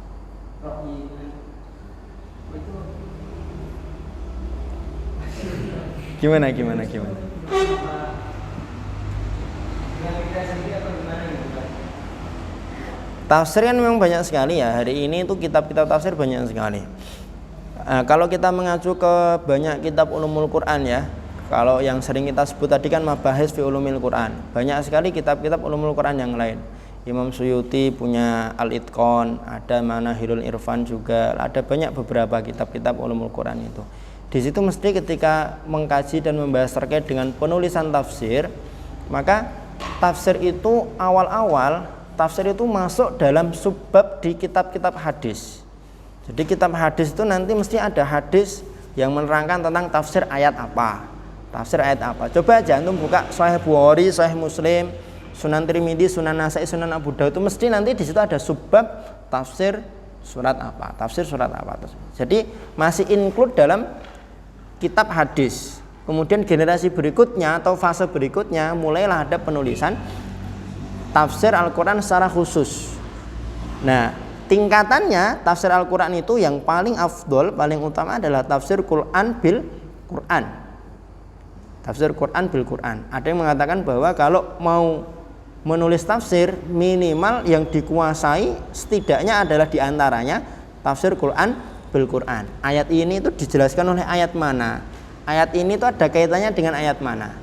Rohi itu Gimana? Tafsir kan memang banyak sekali ya. Hari ini itu kitab-kitab tafsir banyak sekali. Kalau kita mengacu ke banyak kitab ulumul Quran ya, kalau yang sering kita sebut tadi kan mabahis fi ulumil Quran, banyak sekali kitab-kitab ulumul Quran yang lain. Imam Suyuti punya Al-Itqan, ada Manahilul Irfan juga, ada banyak beberapa kitab-kitab ulumul Quran itu. Di situ mesti ketika mengkaji dan membahas terkait dengan penulisan tafsir, maka tafsir itu awal-awal tafsir itu masuk dalam subbab di kitab-kitab hadis. Jadi kitab hadis itu nanti mesti ada hadis yang menerangkan tentang tafsir ayat apa. Tafsir ayat apa? Coba aja antum buka Sahih Bukhari, Sahih Muslim, Sunan Tirmidzi, Sunan Nasai, Sunan Abu Daud, itu mesti nanti di situ ada subbab tafsir surat apa, tafsir surat apa. Jadi masih include dalam kitab hadis. Kemudian generasi berikutnya atau fase berikutnya mulailah ada penulisan tafsir Al-Quran secara khusus. Nah, tingkatannya tafsir Al-Quran itu yang paling afdol, paling utama adalah tafsir Quran bil Quran. Tafsir Quran bil Quran. Ada yang mengatakan bahwa kalau mau menulis tafsir, minimal yang dikuasai setidaknya adalah diantaranya tafsir Quran bil Quran. Ayat ini itu dijelaskan oleh ayat mana? Ayat ini itu ada kaitannya dengan ayat mana?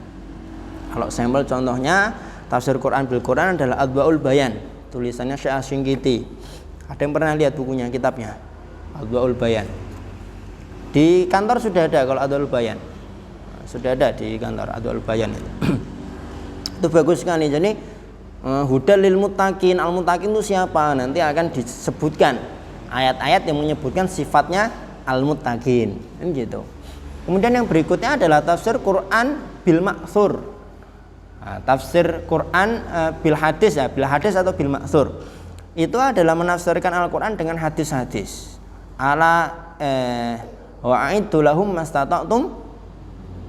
Kalau sampel contohnya, tafsir Quran bil Quran adalah Adwaul Bayan, tulisannya Syekh Asy-Shinqiti. Ada yang pernah lihat bukunya, kitabnya Adwaul Bayan? Di kantor sudah ada kalau Adwaul Bayan. Sudah ada di kantor Adwaul Bayan itu. Itu bagus sekali. Jadi hudal lil muttaqin, al muttaqin itu siapa? Nanti akan disebutkan ayat-ayat yang menyebutkan sifatnya al muttaqin. Kan gitu. Kemudian yang berikutnya adalah tafsir Quran bil ma'thur. Tafsir Quran bil hadis ya, bil hadis atau bil ma'thur. Itu adalah menafsirkan Al-Quran dengan hadis-hadis. Ala wa'iddu lahum mastata'tum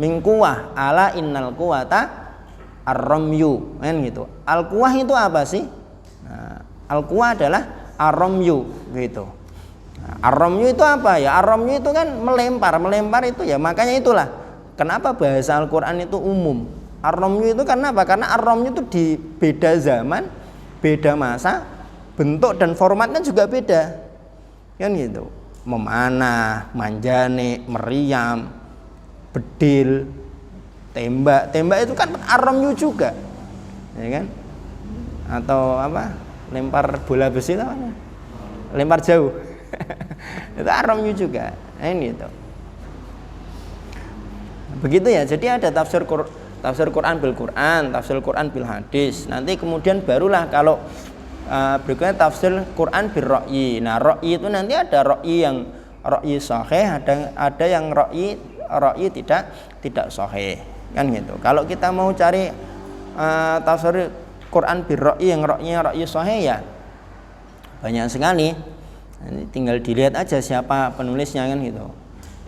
min quwwah, ala innal quwwata ar-ramyu. Kan gitu. Al-quwwah itu apa sih? Al-quwwah adalah ar-ramyu gitu. Ar-ramyu itu apa ya? Ar-ramyu itu kan melempar itu ya. Makanya itulah kenapa bahasa Al-Quran itu umum. Ar-ramyu itu karena apa? Karena ar-ramyu itu di beda zaman, beda masa, bentuk dan formatnya juga beda. Kan gitu. Memanah, manjane, meriam, bedil, tembak itu kan ar-ramyu juga. ya kan? Atau apa? Lempar bola besi itu apa? Lempar jauh. Itu ar-ramyu juga. Nah, ini itu. Begitu ya. Jadi ada tafsir Quran bil Quran, tafsir Quran bil hadis. Nanti kemudian barulah kalau berikutnya tafsir Quran bil ra'yi. Nah, ra'yi itu nanti ada ra'yi yang ra'yi sahih, ada yang ra'yi tidak sahih. Kan gitu. Kalau kita mau cari tafsir Quran bil ra'yi yang ra'yi sahih ya banyak sekali. Nanti tinggal dilihat aja siapa penulisnya kan gitu.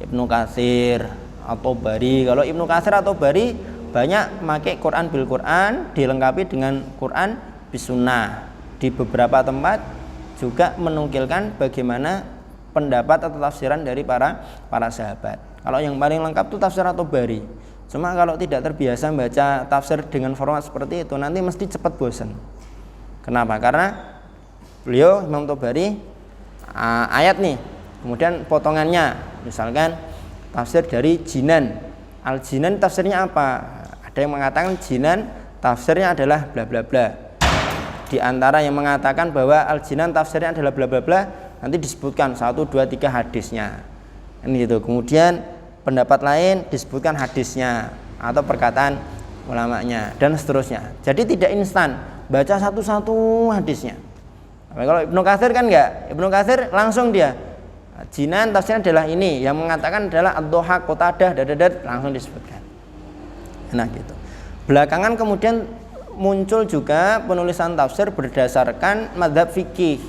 Ibnu Katsir atau Bari. Kalau Ibnu Katsir atau Bari banyak pakai Quran bil Quran dilengkapi dengan Quran bis sunnah. Di beberapa tempat juga menukilkan bagaimana pendapat atau tafsiran dari para sahabat. Kalau yang paling lengkap itu tafsir atau Bari. Cuma kalau tidak terbiasa baca tafsir dengan format seperti itu nanti mesti cepat bosan. Kenapa? Karena beliau Imam Tobari ayat nih, kemudian potongannya misalkan tafsir dari Jinan. Al-Jinan tafsirnya apa? Ada yang mengatakan Jinan tafsirnya adalah bla bla bla. Di antara yang mengatakan bahwa Al-Jinan tafsirnya adalah bla bla bla, nanti disebutkan 1 2 3 hadisnya. Ini gitu. Kemudian pendapat lain disebutkan hadisnya atau perkataan ulamanya dan seterusnya. Jadi tidak instan baca satu-satu hadisnya. Nah, kalau Ibnu Katsir kan enggak. Ibnu Katsir langsung dia Jinan tafsirnya adalah ini, yang mengatakan adalah ad-dhahak, qatadah, dadadat langsung disebutkan. Nah gitu. Belakangan kemudian muncul juga penulisan tafsir berdasarkan mazhab fikih.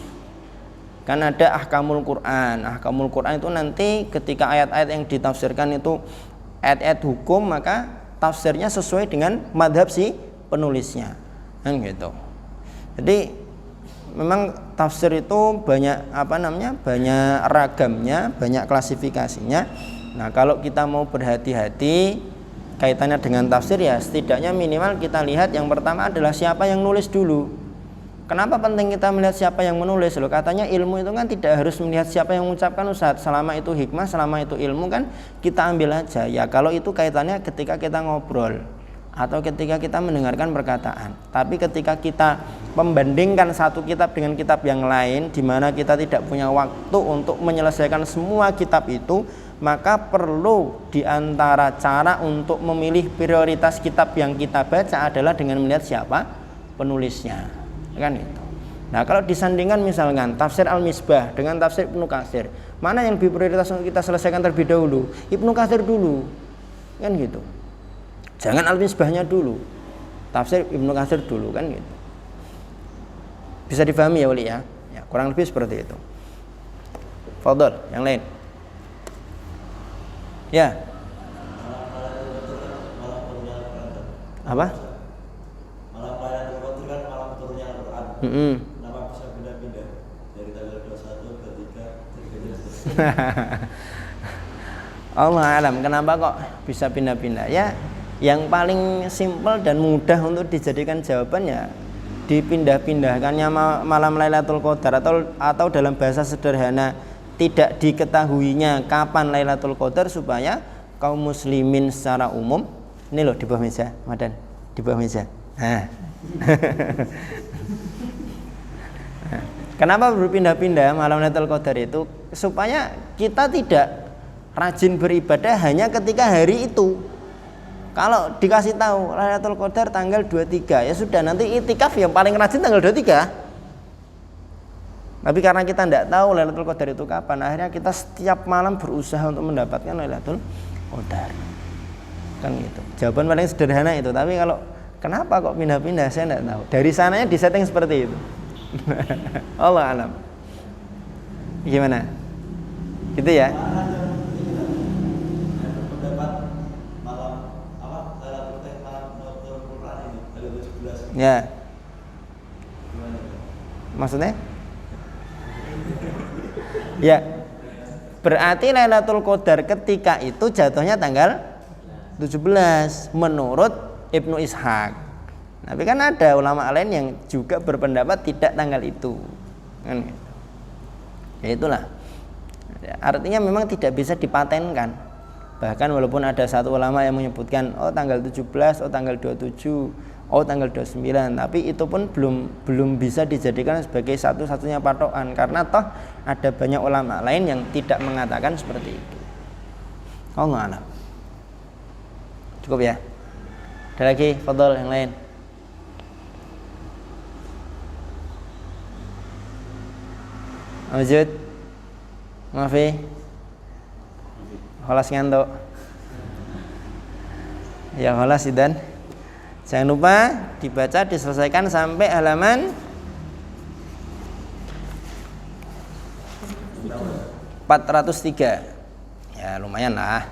Kan ada ahkamul Quran. Ahkamul Quran itu nanti ketika ayat-ayat yang ditafsirkan itu ayat-ayat hukum, maka tafsirnya sesuai dengan mazhab si penulisnya. Kan gitu. Jadi memang tafsir itu banyak banyak ragamnya, banyak klasifikasinya. Nah, kalau kita mau berhati-hati kaitannya dengan tafsir ya setidaknya minimal kita lihat yang pertama adalah siapa yang nulis dulu. Kenapa penting kita melihat siapa yang menulis? Loh, katanya ilmu itu kan tidak harus melihat siapa yang mengucapkan, Ustaz. Selama itu hikmah, selama itu ilmu kan kita ambil aja. Ya kalau itu kaitannya ketika kita ngobrol atau ketika kita mendengarkan perkataan. Tapi ketika kita membandingkan satu kitab dengan kitab yang lain di mana kita tidak punya waktu untuk menyelesaikan semua kitab itu, maka perlu diantara cara untuk memilih prioritas kitab yang kita baca adalah dengan melihat siapa penulisnya, kan itu. Nah, kalau disandingkan misalkan tafsir Al-Misbah dengan tafsir Ibnu Katsir, mana yang lebih prioritas untuk kita selesaikan terlebih dahulu? Ibnu Katsir dulu, kan gitu. Jangan Al-Misbahnya dulu, tafsir Ibnu Katsir dulu, kan gitu. Bisa difahami ya Wali ya? Ya, kurang lebih seperti itu. Fadhol, yang lain. Ya. Apa? Malam Lailatul Qadar kan malam turunnya Al-Qur'an. Kenapa bisa pindah-pindah dari tanggal 21, 23, 33? Allah alam, kenapa kok bisa pindah-pindah? Ya, yang paling simpel dan mudah untuk dijadikan jawaban ya dipindah-pindahkannya malam Lailatul Qadar atau dalam bahasa sederhana tidak diketahuinya kapan Lailatul Qadar supaya kaum muslimin secara umum, ini loh di bawah meja, Madan, di bawah meja. Nah. Kenapa berpindah-pindah malam Lailatul Qadar itu? Supaya kita tidak rajin beribadah hanya ketika hari itu. Kalau dikasih tahu Lailatul Qadar tanggal 23, ya sudah, nanti itikaf yang paling rajin tanggal 23. Tapi karena kita tidak tahu Lailatul Qadar itu kapan, akhirnya kita setiap malam berusaha untuk mendapatkan Lailatul Qadar. Kan gitu. Jawaban paling sederhana itu. Tapi kalau kenapa kok pindah-pindah, saya tidak tahu. Dari sananya disetting seperti itu. Allah alam. Gimana? Gitu ya? Pendapat malam Lailatul Qur'an ini tanggal 17. Ya. Maksudnya? Ya. Berarti Lailatul Qadar ketika itu jatuhnya tanggal 17 menurut Ibnu Ishaq. Tapi kan ada ulama lain yang juga berpendapat tidak tanggal itu. Kan gitu. Ya itulah. Artinya memang tidak bisa dipatenkan. Bahkan walaupun ada satu ulama yang menyebutkan tanggal 17, tanggal 27, oh tanggal 29, tapi itu pun belum bisa dijadikan sebagai satu-satunya patokan karena toh ada banyak ulama lain yang tidak mengatakan seperti itu. Allah a'lam. Cukup ya? Ada lagi fadhol yang lain? Wujud? Mafi? Kholas ngantuk? Ya kholas idan. Jangan lupa dibaca diselesaikan sampai halaman 403. Ya lumayan lah.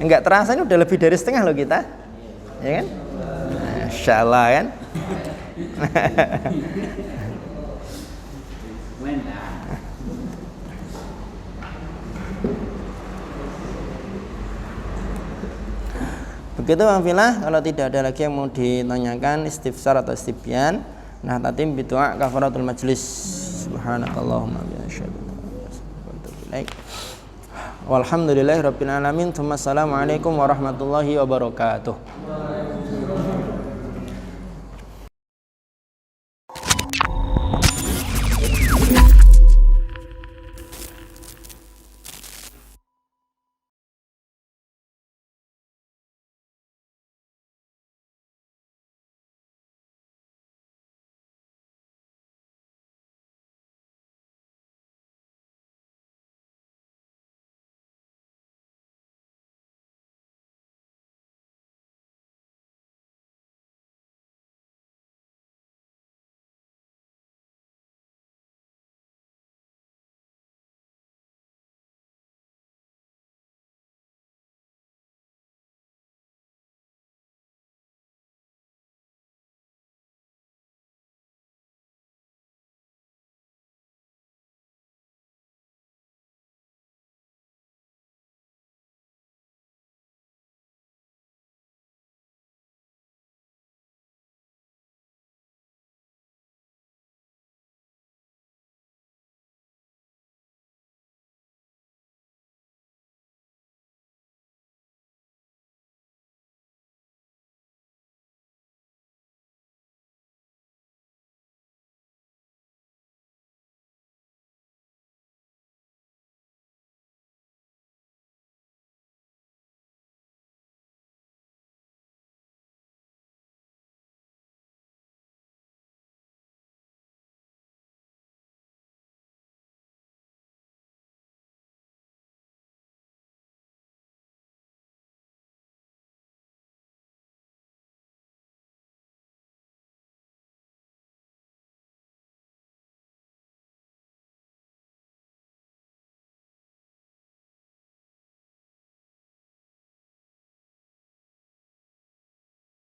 Enggak terasa ini udah lebih dari setengah loh kita. Ya kan? Masya Allah kan? Begitu Bang Filah, kalau tidak ada lagi yang mau ditanyakan istifsar atau istibyan, nah tatim bidu'a kafaratul majlis. Subhanakallahumma bihamdika walhamdulillahirabbil alamin. Assalamualaikum warahmatullahi wabarakatuh.